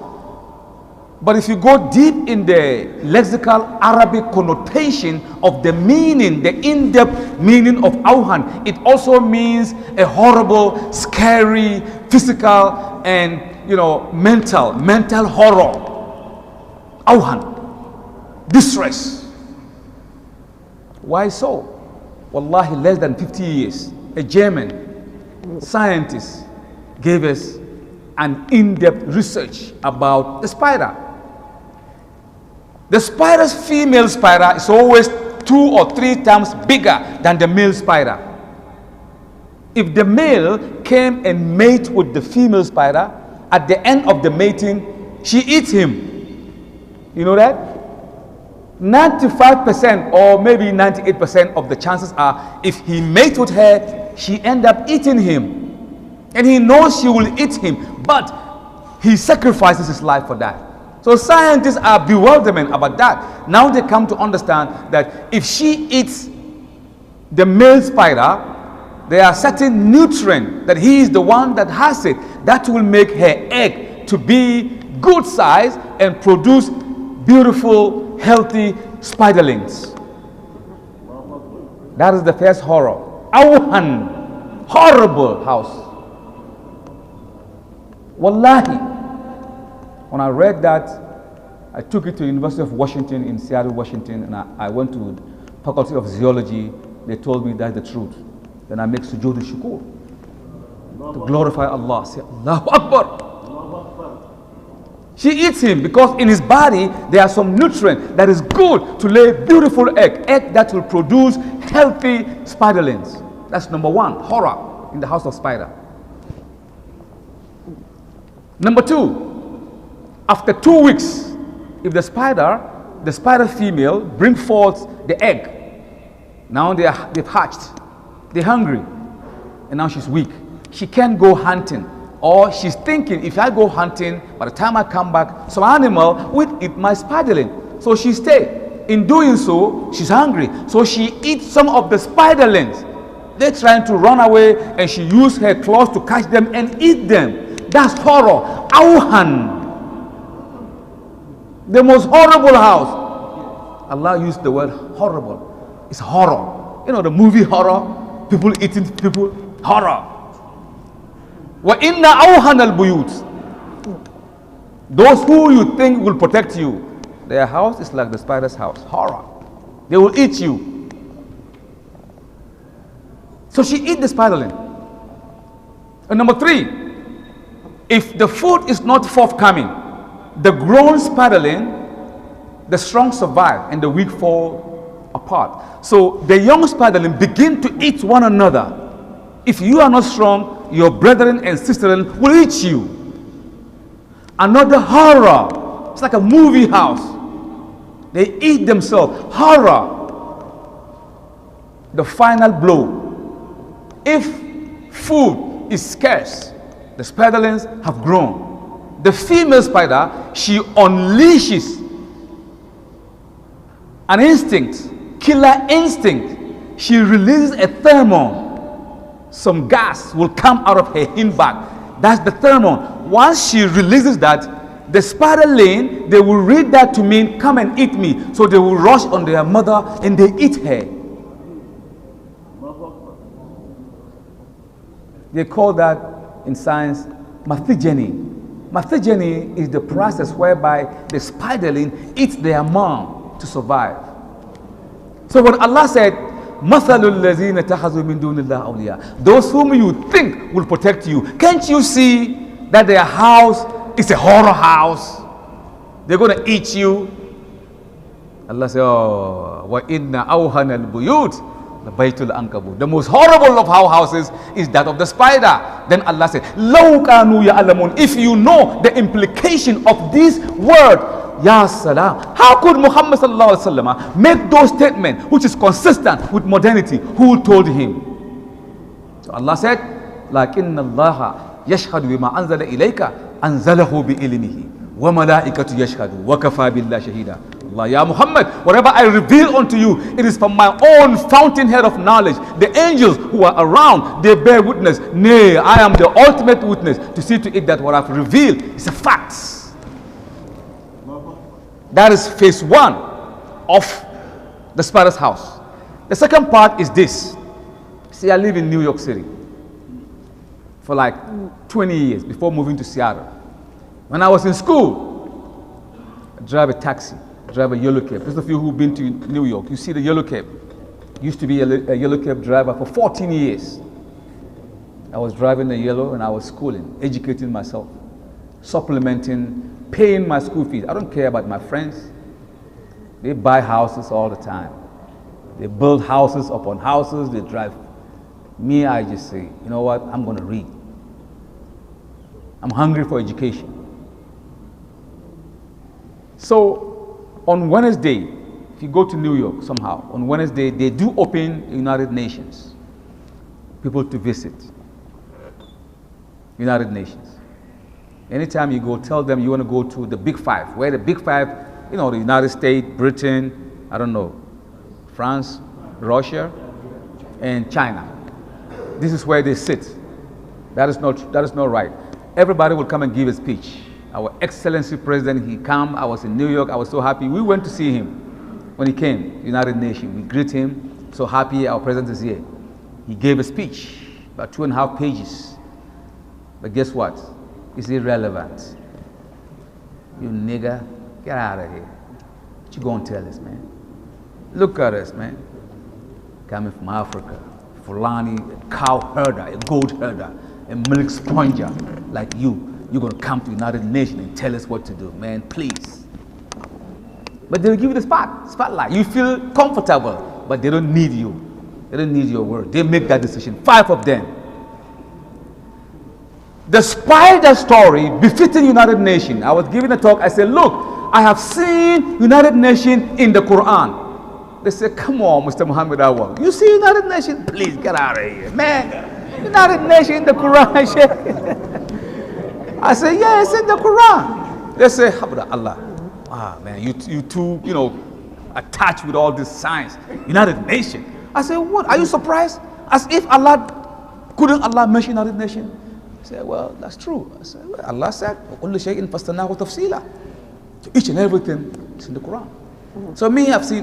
But if you go deep in the lexical Arabic connotation of the meaning, the in-depth meaning of awhan, it also means a horrible, scary, physical and mental horror. Awhan, distress. Why so? Wallahi, less than 50 years, a German scientist gave us an in-depth research about the spider. The spider's female spider is always 2 or 3 times bigger than the male spider. If the male came and mate with the female spider, at the end of the mating, she eats him. You know that? 95% or maybe 98% of the chances are if he mates with her, she ends up eating him. And he knows she will eat him, but he sacrifices his life for that. So scientists are bewildered about that. Now they come to understand that if she eats the male spider, there are certain nutrients that he is the one that has it that will make her egg to be good size and produce beautiful, healthy spiderlings. That is the first horror. Awhan, horrible house. Wallahi, when I read that, I took it to University of Washington in Seattle, Washington, and I went to Faculty of Zoology. They told me that's the truth. Then I make sujood shukur to glorify Allah. Say Allahu Akbar. She eats him because in his body there are some nutrient that is good to lay beautiful egg that will produce healthy spiderlings. That's number one, horror in the house of spider. Number two, after 2 weeks, if the spider female bring forth the egg, now they've hatched. They're hungry. And now she's weak. She can't go hunting. Or she's thinking, if I go hunting, by the time I come back, some animal will eat my spiderling. So she stay. In doing so, she's hungry. So she eats some of the spiderlings. They're trying to run away, and she used her claws to catch them and eat them. That's horror. Auhan. The most horrible house. Allah used the word horrible. It's horror. You know the movie horror? People eating people. Horror. وَإِنَّ أَوْهَنَ الْبُيُوتِ. Those who you think will protect you, their house is like the spider's house. Horror. They will eat you. So she eat the spiderling. And number 3, if the food is not forthcoming, the grown spiderling, the strong survive and the weak fall apart. So the young spiderling begin to eat one another. If you are not strong, your brethren and sisters will eat you. Another horror. It's like a movie house. They eat themselves. Horror. The final blow. If food is scarce, the spiderlings have grown. The female spider, she unleashes an instinct, killer instinct. She releases a pheromone. Some gas will come out of her hindback. That's the pheromone. Once she releases that, the spiderling, they will read that to mean, come and eat me. So they will rush on their mother and they eat her. They call that in science mathogeny. Mathogeny is the process whereby the spiderling eats their mom to survive. So when Allah said, مَثَلُ الَّذِينَ تَخَذُوا مِن دُونِ اللَّهِ أَوْلِيَاءَ, those whom you think will protect you, can't you see that their house is a horror house? They're going to eat you. Allah said, oh, وَإِنَّ أَوْهَنَ الْبُيُوتِ Baytul Ankabut. The most horrible of houses is that of the spider. Then Allah said, Law kanu ya'lamun. If you know the implication of this word, Ya Salam, how could Muhammad sallallahu alaihi wasallam make those statements which is consistent with modernity? Who told him? So Allah said, Lakinna Allah yashhadu bima anzala ilayka anzalahu bi ilmihi wa malaikatu yashhadu wa kafa billahi shahida. Allah, Ya Muhammad, whatever I reveal unto you, it is from my own fountainhead of knowledge. The angels who are around, they bear witness. Nay, I am the ultimate witness to see to it that what I've revealed is a fact. That is phase 1 of the spider's house. The second part is this. See, I live in New York City for like 20 years before moving to Seattle. When I was in school, I drive a taxi. Drive a yellow cab. Those of you who've been to New York, you see the yellow cab. Used to be a yellow cab driver for 14 years. I was driving the yellow and I was schooling, educating myself, supplementing, paying my school fees. I don't care about my friends. They buy houses all the time. They build houses upon houses. They drive. Me, I just say, you know what? I'm going to read. I'm hungry for education. So, on Wednesday, if you go to New York somehow, on Wednesday, they do open United Nations. People to visit. United Nations. Anytime you go, tell them you want to go to the Big Five. Where the Big Five, you know, the United States, Britain, I don't know, France, Russia, and China. This is where they sit. That is not right. Everybody will come and give a speech. Our Excellency President, he came. I was in New York. I was so happy. We went to see him when he came, United Nations. We greet him. So happy our president is here. He gave a speech, about 2.5 pages. But guess what? It's irrelevant. You nigger, get out of here. What you gonna tell us, man? Look at us, man. Coming from Africa. Fulani, a cow herder, a goat herder, a milk sponger like you. You're going to come to United Nations and tell us what to do, man, please. But they'll give you the spotlight. You feel comfortable, but they don't need you. They don't need your word. They make that decision. 5 of them. The spider story befitting United Nations. I was giving a talk. I said, look, I have seen United Nations in the Quran. They said, come on, Mr. Muhammad Awal. You see United Nations? Please get out of here, man. United Nations in the Quran, Sheikh. I said, yeah, it's in the Quran. They say, Habda Allah. Ah, man, you too, attached with all this science. United Nations. I said, what? Are you surprised? As if couldn't Allah mention United Nations? I said, well, that's true. I said, well, Allah said, وَكُلُّ شَيْءٍ فَاسْتَنَاهُ تَفْصِيلًا. So each and everything is in the Quran. So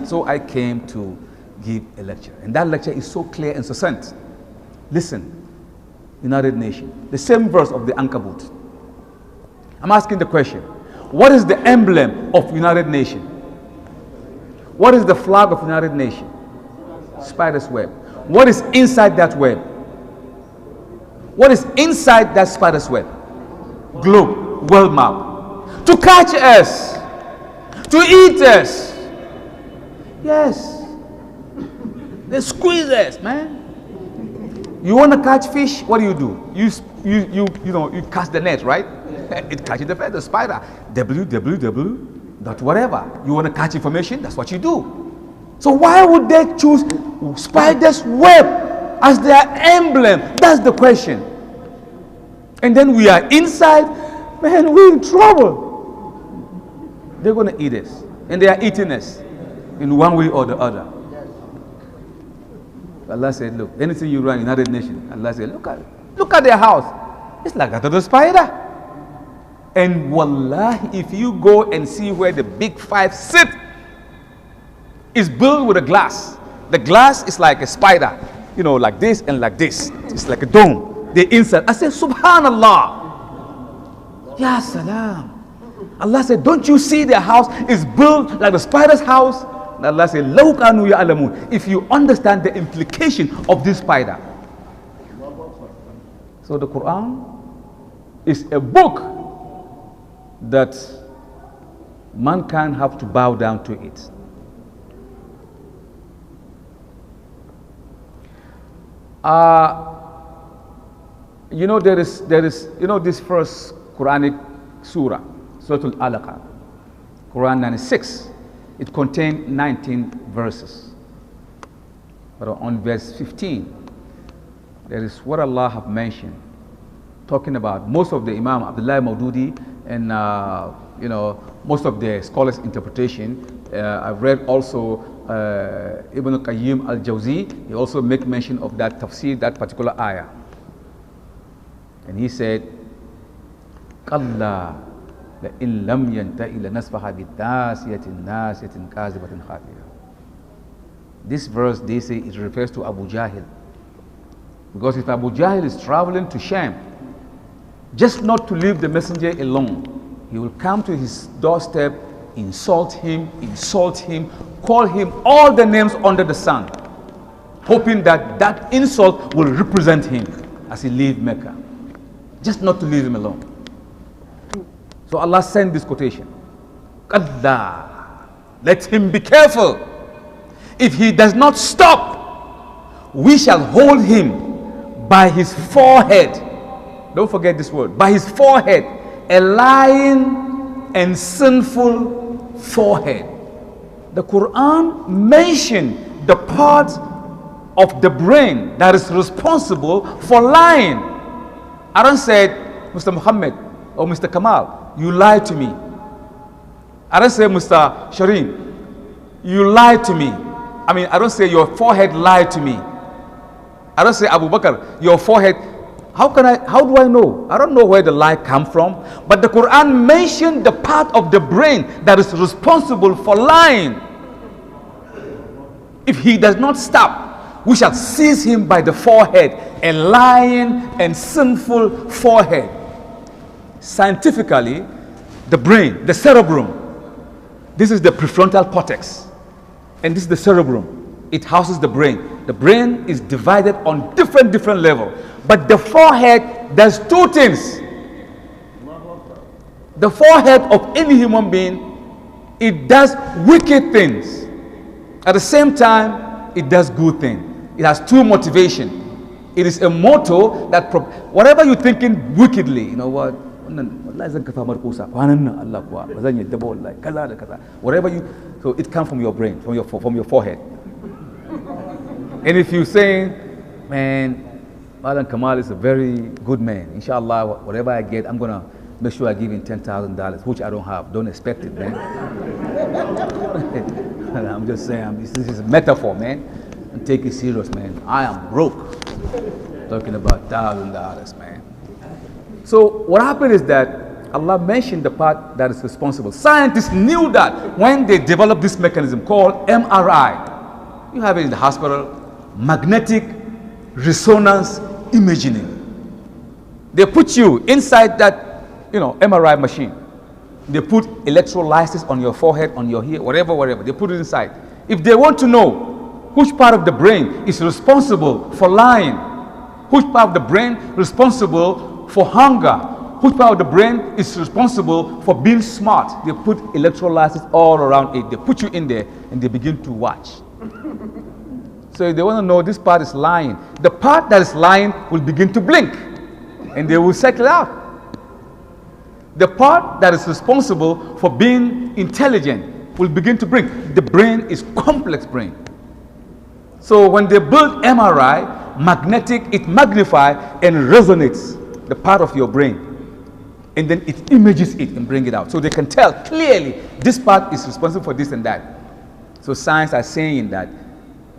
so I came to give a lecture. And that lecture is so clear and succinct. Listen, United Nations, the same verse of the Ankabut. I'm asking the question, what is the emblem of United Nations? What is the flag of United Nations? Spider's web. What is inside that web? What is inside that spider's web? Globe, world map. To catch us, to eat us. Yes. They squeeze us, man. You want to catch fish? What do? You cast the net, right? It catches the spider. www. whatever. You want to catch information? That's what you do. So why would they choose spider's web as their emblem? That's the question. And then we are inside, man, we're in trouble. They're going to eat us. And they are eating us in one way or the other. Allah said, look, anything you run in United Nations, Allah said, look at their house. It's like that of the spider. And wallahi, if you go and see where the big five sit, it's built with a glass. The glass is like a spider, like this and like this. It's like a dome. The inside. I said, Subhanallah. Ya salam. Allah said, don't you see their house is built like the spider's house? And Allah said, Law kanu ya'lamun. If you understand the implication of this spider. So the Quran is a book that mankind have to bow down to it. There is this first Quranic surah, Surah Al-Alaq, Quran 96. It contained 19 verses. But on verse 15, there is what Allah have mentioned, talking about most of the Imam Abdullah Maududi and most of the scholars' interpretation. I've read also Ibn Qayyim al-Jawzi. He also make mention of that tafsir, that particular ayah. And he said, Qalla la'in lam yanta'i lanasfaha bidasiyatin nasiyatin kazibatin khatiya. This verse, they say, it refers to Abu Jahl. Because if Abu Jahl is traveling to Sham, just not to leave the messenger alone, he will come to his doorstep, insult him, call him all the names under the sun, hoping that that insult will represent him as he leaves Mecca. Just not to leave him alone. So Allah sent this quotation. Qadda, let him be careful. If he does not stop, we shall hold him by his forehead. Don't forget this word. By his forehead. A lying and sinful forehead. The Quran mentioned the part of the brain that is responsible for lying. Aaron said, Mr. Muhammad or Mr. Kamal, you lied to me. Aaron said, Mr. Shireen, you lied to me. I don't say your forehead lied to me. I don't say Abu Bakr, your forehead. How do I know? I don't know where the lie come from. But the Quran mentioned the part of the brain that is responsible for lying. If he does not stop, we shall seize him by the forehead, a lying and sinful forehead. Scientifically, the brain, the cerebrum, this is the prefrontal cortex, and this is the cerebrum. It houses the brain. The brain is divided on different levels. But the forehead does two things. The forehead of any human being, it does wicked things. At the same time, it does good things. It has two motivations. It is a motto that whatever you're thinking wickedly, you know what? wannan wallahi zan kafa markusa kwanan nan Allah kuwa ba zan yadda ba wallahi kaza da kaza whatever you so it comes from your brain from your forehead. And if you say, man, Malam Kamal is a very good man, inshallah whatever I get I'm gonna make sure I give him $10,000, which I don't have. Don't expect it, man. I'm just saying, this is a metaphor, man. And take it serious, man. I am broke. Talking about $1,000, man. So what happened is that Allah mentioned the part that is responsible. Scientists knew that when they developed this mechanism called MRI. You have it in the hospital, magnetic resonance imaging. They put you inside that, MRI machine. They put electrolysis on your forehead, on your ear, whatever. They put it inside. If they want to know which part of the brain is responsible for lying, which part of the brain responsible for hunger, which part of the brain is responsible for being smart, they put electrolysis all around it. They put you in there and they begin to watch. So if they want to know this part is lying, the part that is lying will begin to blink and they will cycle out. The part that is responsible for being intelligent will begin to blink. The brain is complex brain. So when they build MRI, it magnifies and resonates the part of your brain. And then it images it and bring it out. So they can tell clearly this part is responsible for this and that. So science are saying that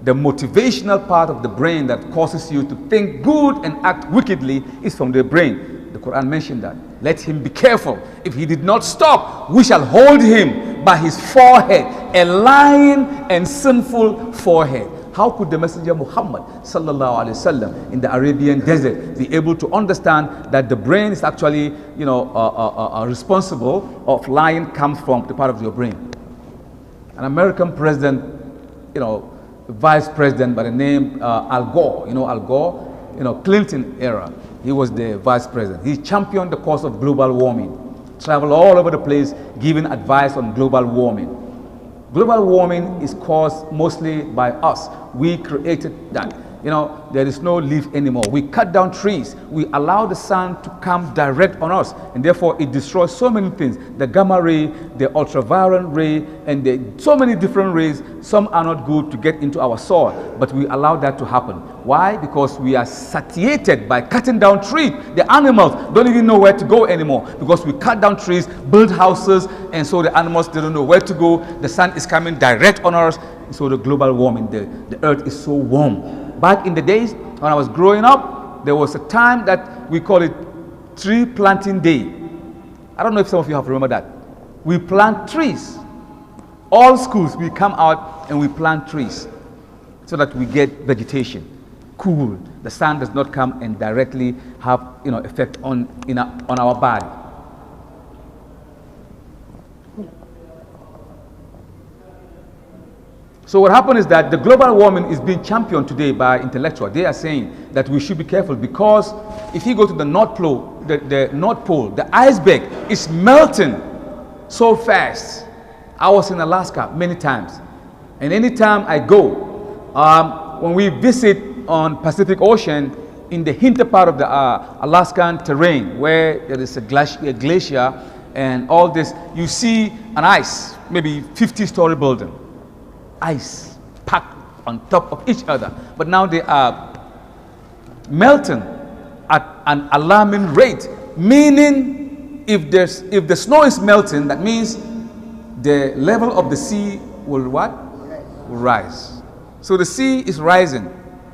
the motivational part of the brain that causes you to think good and act wickedly is from the brain. The Quran mentioned that. Let him be careful. If he did not stop, we shall hold him by his forehead, a lying and sinful forehead. How could the Messenger Muhammad sallallahu alaihi wasallam in the Arabian desert be able to understand that the brain is actually, responsible of lying comes from the part of your brain? An American president, vice president by the name Al Gore, Al Gore, Clinton era, he was the vice president. He championed the cause of global warming, traveled all over the place giving advice on global warming. Global warming is caused mostly by us. We created that. There is no leaf anymore. We cut down trees. We allow the sun to come direct on us. And therefore, it destroys so many things. The gamma ray, the ultraviolet ray, and so many different rays. Some are not good to get into our soil. But we allow that to happen. Why? Because we are satiated by cutting down trees. The animals don't even know where to go anymore. Because we cut down trees, build houses, and so the animals don't know where to go. The sun is coming direct on us. So the global warming, the earth is so warm. Back in the days when I was growing up, there was a time that we call it tree planting day. I don't know if some of you have remembered that. We plant trees. All schools, we come out and we plant trees so that we get vegetation, cool. The sun does not come and directly have effect on our body. So what happened is that the global warming is being championed today by intellectuals. They are saying that we should be careful because if you go to the North Pole, the iceberg is melting so fast. I was in Alaska many times. And anytime I go, when we visit on Pacific Ocean, in the hinter part of the Alaskan terrain where there is a glacier and all this, you see an ice, maybe 50-story building. Ice packed on top of each other, but now they are melting at an alarming rate, meaning if the snow is melting, that means the level of the sea will what? Will rise. So the sea is rising,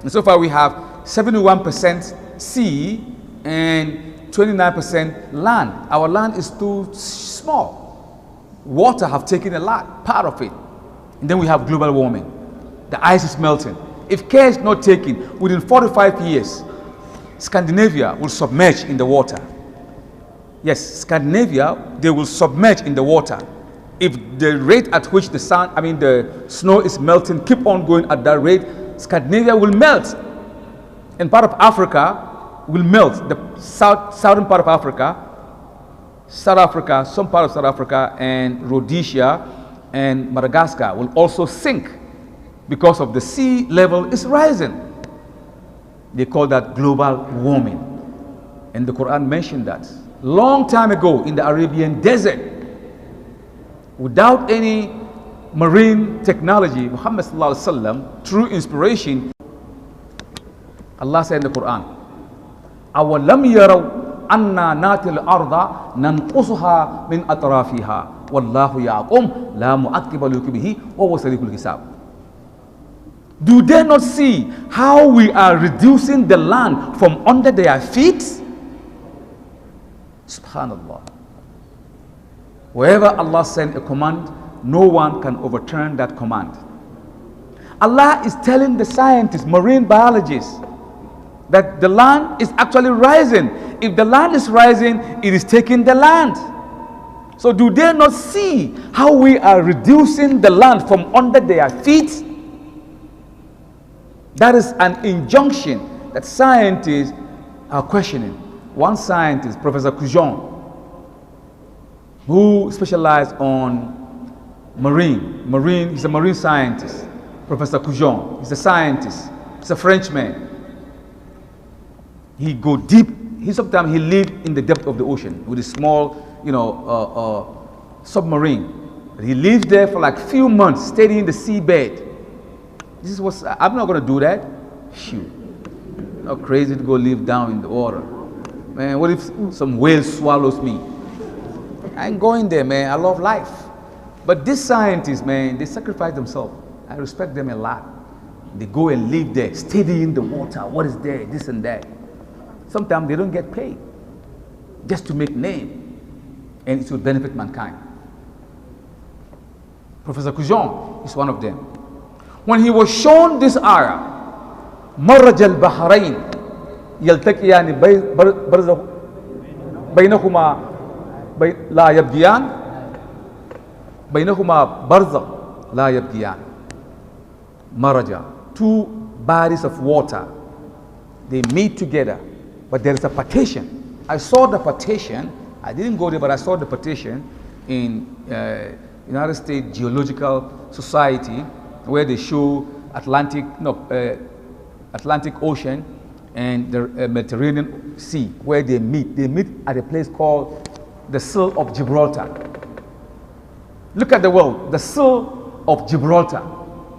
and so far we have 71% sea and 29% land. Our land is too small. Water have taken a part of it. And then we have global warming. The ice is melting. If care is not taken, within 45 years, Scandinavia will submerge in the water. Yes, Scandinavia, they will submerge in the water. If the rate at which the snow is melting keep on going at that rate, Scandinavia will melt. And part of Africa will melt. The southern part of Africa, South Africa, some part of South Africa, and Rhodesia, and Madagascar will also sink because of the sea level is rising. They call that global warming. And the Quran mentioned that. long time ago in the Arabian desert, without any marine technology, Muhammad sallallahu alaihi wasallam, through inspiration, Allah said in the Quran, أَوَلَمْ يَرَوْا أَنَّا نَاتِ الْأَرْضَ نَنْقُصُهَا مِنْ أَطْرَافِهَا وَاللَّهُ يَعْقُمْ لَا مُعَقِّبَ لِحُكْمِهِ وَهُوَ سَرِيعُ الْحِسَابِ. Do they not see how we are reducing the land from under their feet? Subhanallah. Wherever Allah sends a command, no one can overturn that command. Allah is telling the scientists, marine biologists, that the land is actually rising. If the land is rising, it is taking the land. So do they not see how we are reducing the land from under their feet? That is an injunction that scientists are questioning. One scientist, Professor Cujon, who specialized on marine, he's a marine scientist. Professor Cujon, he's a scientist, he's a Frenchman. He go deep. Sometimes he live in the depth of the ocean with a small, submarine. He lives there for like few months, studying the seabed. This is what I'm not going to do that. Shoot, not crazy to go live down in the water, man. What if some whale swallows me? I ain't going there, man. I love life. But these scientists, man, they sacrifice themselves. I respect them a lot. They go and live there, studying the water. What is there? This and that. Sometimes they don't get paid just to make name, and it will benefit mankind. Professor Cujon is one of them. When he was shown this ayah, مرج البحرين يلتقيان بينهما لا يبغيان بينهما برزخ لا يبغيان. Maraja, two bodies of water, they meet together, but there is a partition. I saw the partition. I didn't go there, but I saw the partition in United States Geological Society, where they show Atlantic Ocean and the Mediterranean Sea, where they meet. They meet at a place called the Seal of Gibraltar. Look at the world, the Seal of Gibraltar.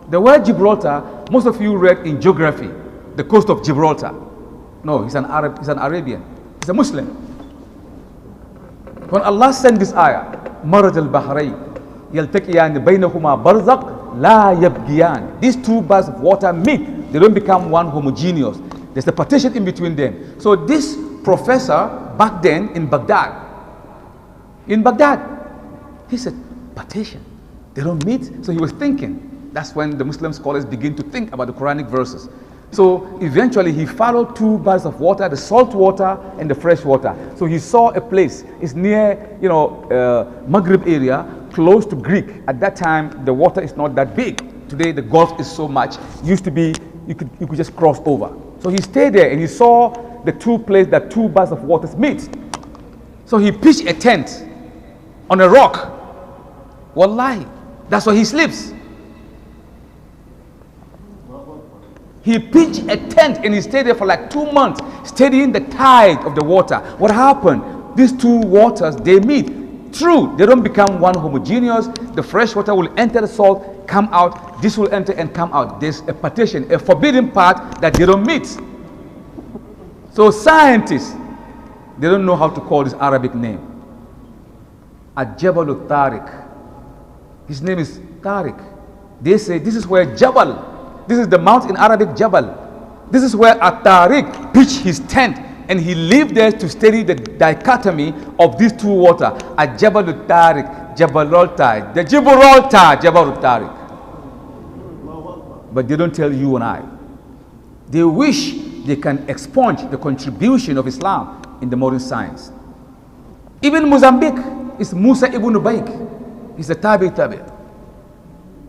The word Gibraltar, most of you read in geography, the coast of Gibraltar. No, he's an Arab, he's an Arabian, he's a Muslim. When Allah sent this ayah, Maraj al-Bahrain, yaltaqiyani baynahuma barzaq la yabghiyan. These two bars of water meet, they don't become one homogeneous. There's a partition in between them. So this professor back then in Baghdad, he said, partition, they don't meet. So he was thinking. That's when the Muslim scholars begin to think about the Quranic verses. So eventually he followed two bodies of water, the salt water and the fresh water. So he saw a place. It's near, Maghrib area, close to Greek. At that time, the water is not that big. Today the Gulf is so much. Used to be, you could just cross over. So he stayed there and he saw the two places that two bodies of waters meet. So he pitched a tent on a rock. Wallahi, that's where he sleeps. He pitched a tent and he stayed there for like 2 months, studying the tide of the water. What happened? These two waters, they meet. True, they don't become one homogeneous. The fresh water will enter the salt, come out. This will enter and come out. There's a partition, a forbidden part that they don't meet. So scientists, they don't know how to call this Arabic name. Al-Jabal al-Tariq. His name is Tariq. They say this is where Jabal, this is the mount in Arabic, Jabal. This is where At-Tariq pitched his tent and he lived there to study the dichotomy of these two waters. At-Jabal al-Tariq, Jabal al-Tariq, the Gibraltar, Jabal al-Tariq. But they don't tell you and I. They wish they can expunge the contribution of Islam in the modern science. Even Mozambique is Musa ibn Ubayk. He's a tabi.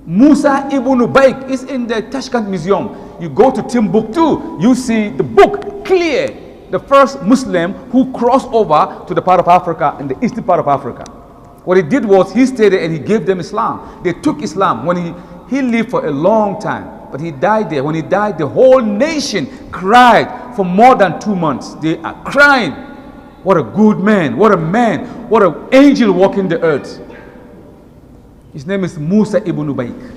Musa ibn Ubayk is in the Tashkent Museum. You go to Timbuktu, you see the book clear. The first Muslim who crossed over to the part of Africa, in the eastern part of Africa. What he did was he stayed there and he gave them Islam. They took Islam. When he lived for a long time, but he died there. When he died, the whole nation cried for more than 2 months. They are crying. What a good man. What a man. What an angel walking the earth. His name is Musa ibn Ubayk.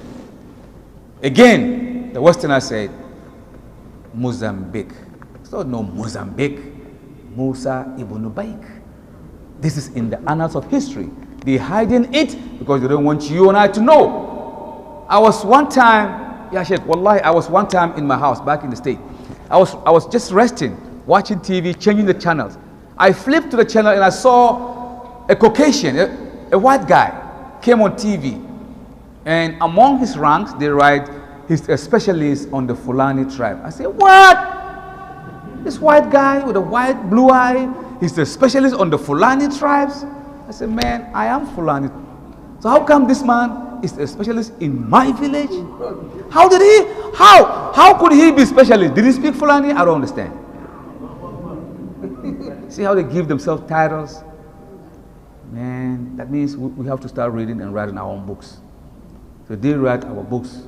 Again, the Westerners said, Mozambique. So no Mozambique. Musa ibn Ubayk. This is in the annals of history. They're hiding it because they don't want you and I to know. I was one time, ya Sheikh, wallahi, I was one time in my house back in the state. I was just resting, watching TV, changing the channels. I flipped to the channel and I saw a Caucasian, a white guy, came on TV. And among his ranks, they write, he's a specialist on the Fulani tribe. I said, what? This white guy with a white, blue eye, he's a specialist on the Fulani tribes? I said, man, I am Fulani. So how come this man is a specialist in my village? How could he be specialist? Did he speak Fulani? I don't understand. See how they give themselves titles? Man, that means we have to start reading and writing our own books. So they write our books.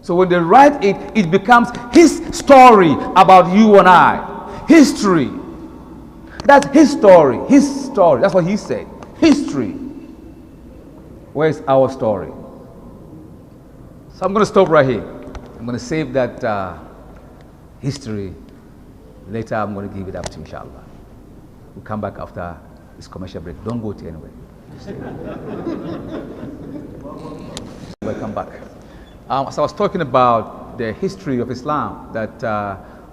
So when they write it, it becomes his story about you and I. History. That's his story. His story. That's what he said. History. Where's our story? So I'm going to stop right here. I'm going to save that history. Later I'm going to give it up to you, inshallah. We'll come back after this commercial break. Don't go to anywhere. Welcome back. So I was talking about the history of Islam, that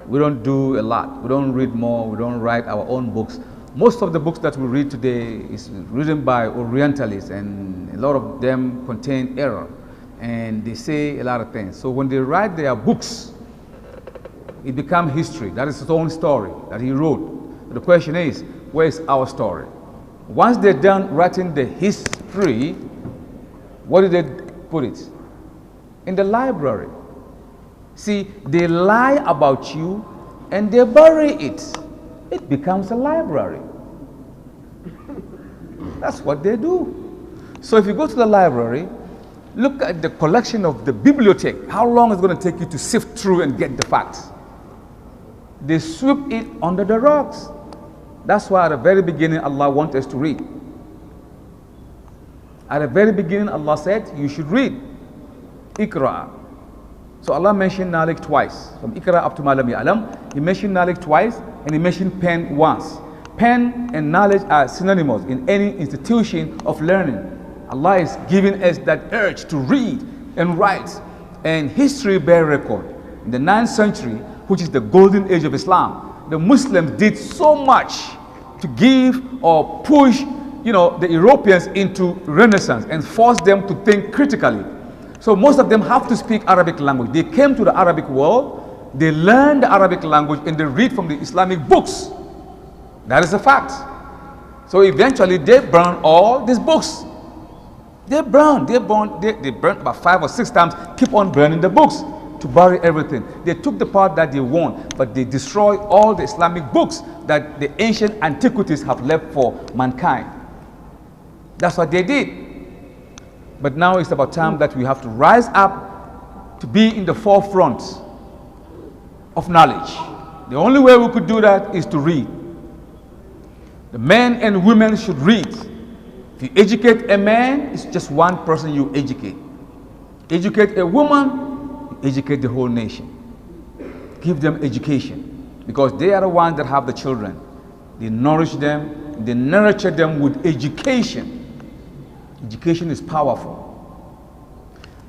we don't do a lot. We don't read more. We don't write our own books. Most of the books that we read today is written by Orientalists, and a lot of them contain error. And they say a lot of things. So when they write their books, it becomes history. That is his own story that he wrote. The question is, where is our story? Once they're done writing the history, what did they put it? In the library. See, they lie about you and they bury it. It becomes a library. That's what they do. So if you go to the library, look at the collection of the bibliothèque. How long is it going to take you to sift through and get the facts? They sweep it under the rocks. That's why at the very beginning Allah wants us to read. At the very beginning Allah said you should read. Iqra. So Allah mentioned knowledge twice. From Iqra up to Malam Ya'lam, He mentioned knowledge twice and He mentioned pen once. Pen and knowledge are synonymous in any institution of learning. Allah is giving us that urge to read and write. And history bear record. In the 9th century, which is the golden age of Islam, the Muslims did so much to give or push, the Europeans into Renaissance and force them to think critically. So most of them have to speak Arabic language. They came to the Arabic world, they learned the Arabic language, and they read from the Islamic books. That is a fact. So eventually they burned all these books. They burned about 5 or 6 times, keep on burning the books to bury everything. They took the part that they won, but they destroyed all the Islamic books that the ancient antiquities have left for mankind. That's what they did. But now it's about time that we have to rise up to be in the forefront of knowledge. The only way we could do that is to read. The men and women should read. If you educate a man, it's just one person you educate. Educate a woman, you educate the whole nation. Give them education, because they are the ones that have the children. They nourish them, they nurture them with education. Education is powerful.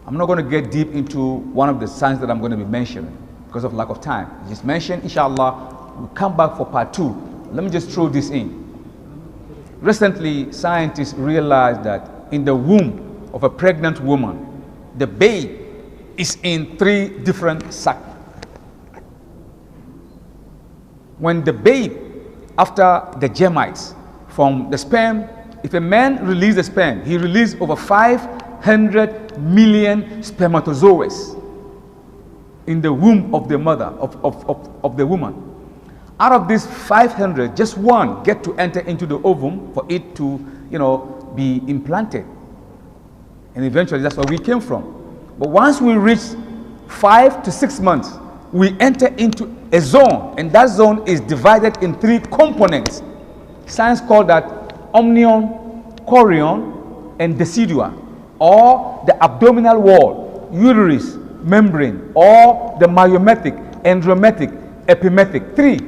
I'm not going to get deep into one of the signs that I'm going to be mentioning because of lack of time. Just mention, inshallah, we'll come back for part 2. Let me just throw this in. Recently, scientists realized that in the womb of a pregnant woman, the babe is in 3 different sacs. When the babe, after the gametes from the sperm, if a man releases the sperm, he releases over 500 million spermatozoids in the womb of the mother, of the woman. Out of these 500, just one get to enter into the ovum for it to, be implanted. And eventually that's where we came from. But once we reach 5 to 6 months, we enter into a zone, and that zone is divided in 3 components. Science called that omnion, chorion, and decidua, or the abdominal wall, uterus, membrane, or the myometric, andrometric, epimetric. Three.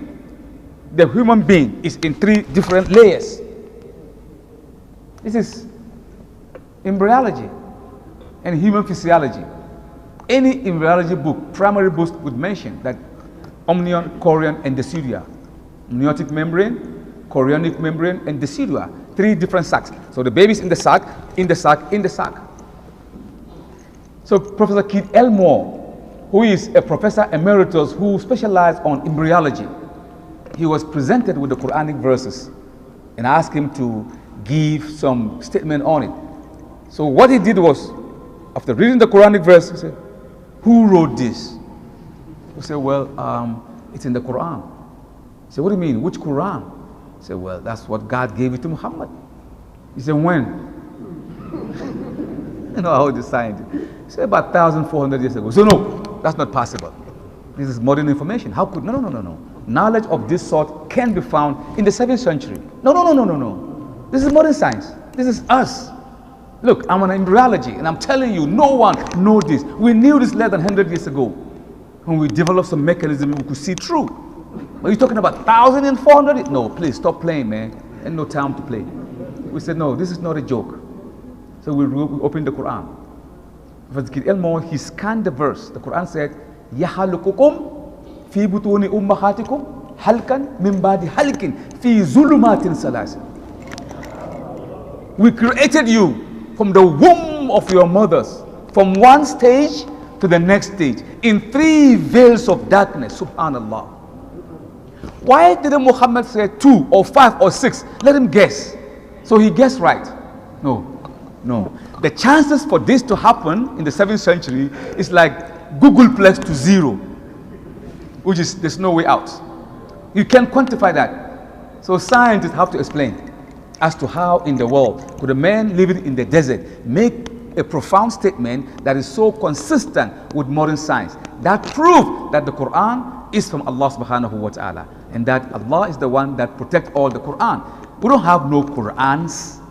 The human being is in three different layers. This is embryology and human physiology. Any embryology book, primary book, would mention that omnion, chorion, and decidua. Amniotic membrane, chorionic membrane, and decidua. Three different sacs. So the baby's in the sac, in the sac, in the sac. So Professor Keith Elmore, who is a professor emeritus who specialized on embryology, he was presented with the Quranic verses and asked him to give some statement on it. So what he did was, after reading the Quranic verse, he said, who wrote this? He said, well, it's in the Quran. He said, what do you mean? Which Quran? He said, well, that's what God gave it to Muhammad. He said, when? You know how the science. He said, about 1,400 years ago. So no, that's not possible. This is modern information. How could, no. Knowledge of this sort can be found in the 7th century. No. This is modern science. This is us. Look, I'm an embryology, and I'm telling you, no one knows this. We knew this less than 100 years ago. When we developed some mechanism, we could see through. Are you talking about 1,400? No, please, stop playing, man. Ain't no time to play. We said, no, this is not a joke. So we opened the Quran. Professor Keith Elmore, he scanned the verse. The Quran said, يَحَلُقُكُمْ في بطون أمهاتكم حلقا من بعد حلق في ظلمات ثلاث. We created you from the womb of your mothers, from one stage to the next stage, in 3 veils of darkness. Subhanallah. Why didn't Muhammad say 2 or 5 or 6? Let him guess. So he guessed right. No. The chances for this to happen in the 7th century is like Googleplex to 0. Which is, there's no way out. You can't quantify that. So scientists have to explain as to how in the world could a man living in the desert make a profound statement that is so consistent with modern science. That proves that the Quran is from Allah subhanahu wa ta'ala, and that Allah is the one that protects all the Quran. We don't have no Qurans.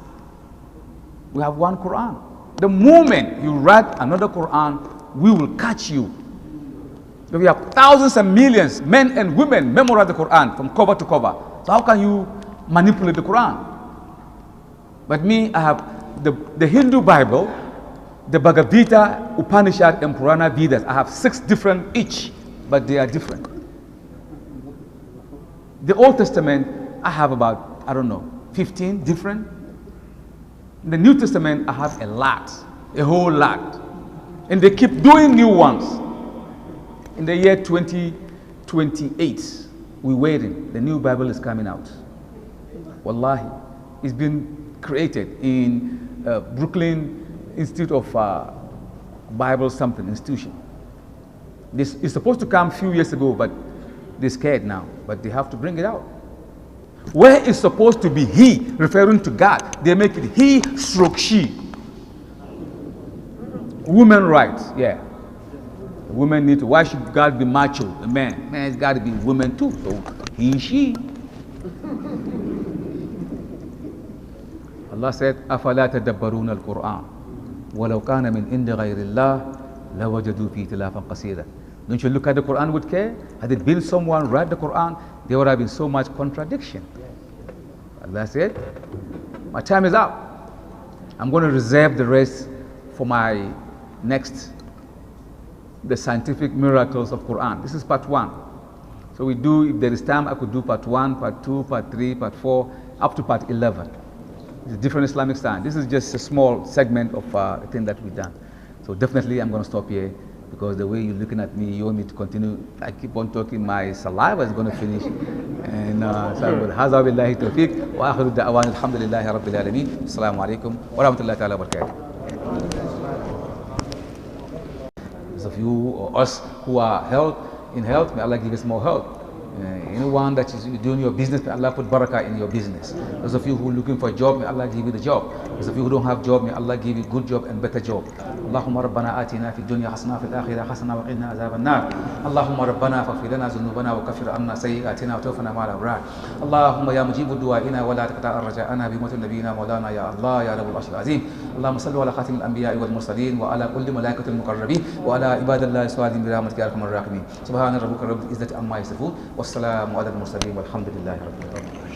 We have one Quran. The moment you write another Quran, we will catch you. We have thousands and millions, men and women, memorize the Quran from cover to cover. So how can you manipulate the Quran? But me, I have the Hindu Bible, the Bhagavad Gita, Upanishad, and Purana Vedas. I have 6 different each, but they are different. The Old Testament, I have about, 15 different. In the New Testament, I have a lot, a whole lot. And they keep doing new ones. In the year 2028, we're waiting. The new Bible is coming out. Wallahi. It's been created in Brooklyn Institute of Bible something institution. This is supposed to come a few years ago, but they're scared now. But they have to bring it out. Where it's supposed to be he, referring to God, they make it he stroke she. Women rights, yeah. Women need to, why should God be macho? A man. Man, it's got to be women too. So he, she. Allah said, أَفَلَا تَدَبَّرُونَ الْقُرْآنَ وَلَوْ كَانَ مِنْ عِنْدِ غَيْرِ اللَّهِ لَوَجَدُوا فِيهِ اخْتِلَافًا كَثِيرًا. Don't you look at the Quran with care? Had it been someone write the Quran, there would have been so much contradiction. Allah said, my time is up. I'm going to reserve the rest for my next, the scientific miracles of Quran. This is part 1. So we do, if there is time, I could do part 1, part 2, part 3, part 4, up to part 11. It's a different Islamic science. This is just a small segment of a thing that we've done. So definitely I'm going to stop here, because the way you're looking at me, you want me to continue. I keep on talking, my saliva is going to finish. And so, هذا بالله التوفيق وآخر الدعوان الحمد لله رب العالمين. السلام عليكم ورحمة الله تعالى وبركاته. Those of you or us who are in health, may Allah give us more health. Anyone that is doing your business, may Allah put barakah in your business. Those of you who are looking for a job, may Allah give you the job. Those of you who don't have job, may Allah give you good job and better job. اللهم ربنا آتنا في الدنيا حسنة وفي الآخرة حسنة وقنا عذاب النار. اللهم ربنا فاغفر لنا ذنوبنا وكفر عنا سيئاتنا وتوفنا مع الأبرار. اللهم يا مجيب دعائنا ولا تقطع رجاءنا بموت نبينا مولانا يا الله يا رب العرش العظيم. اللهم صل على خاتم الأنبياء والمرسلين وعلى كل ملائكة المقربين وعلى عباد الله الصالحين برحمتك يا أرحم الراحمين. سبحان ربك رب العزة عما يصفون والسلام على المرسلين والحمد لله رب العالمين.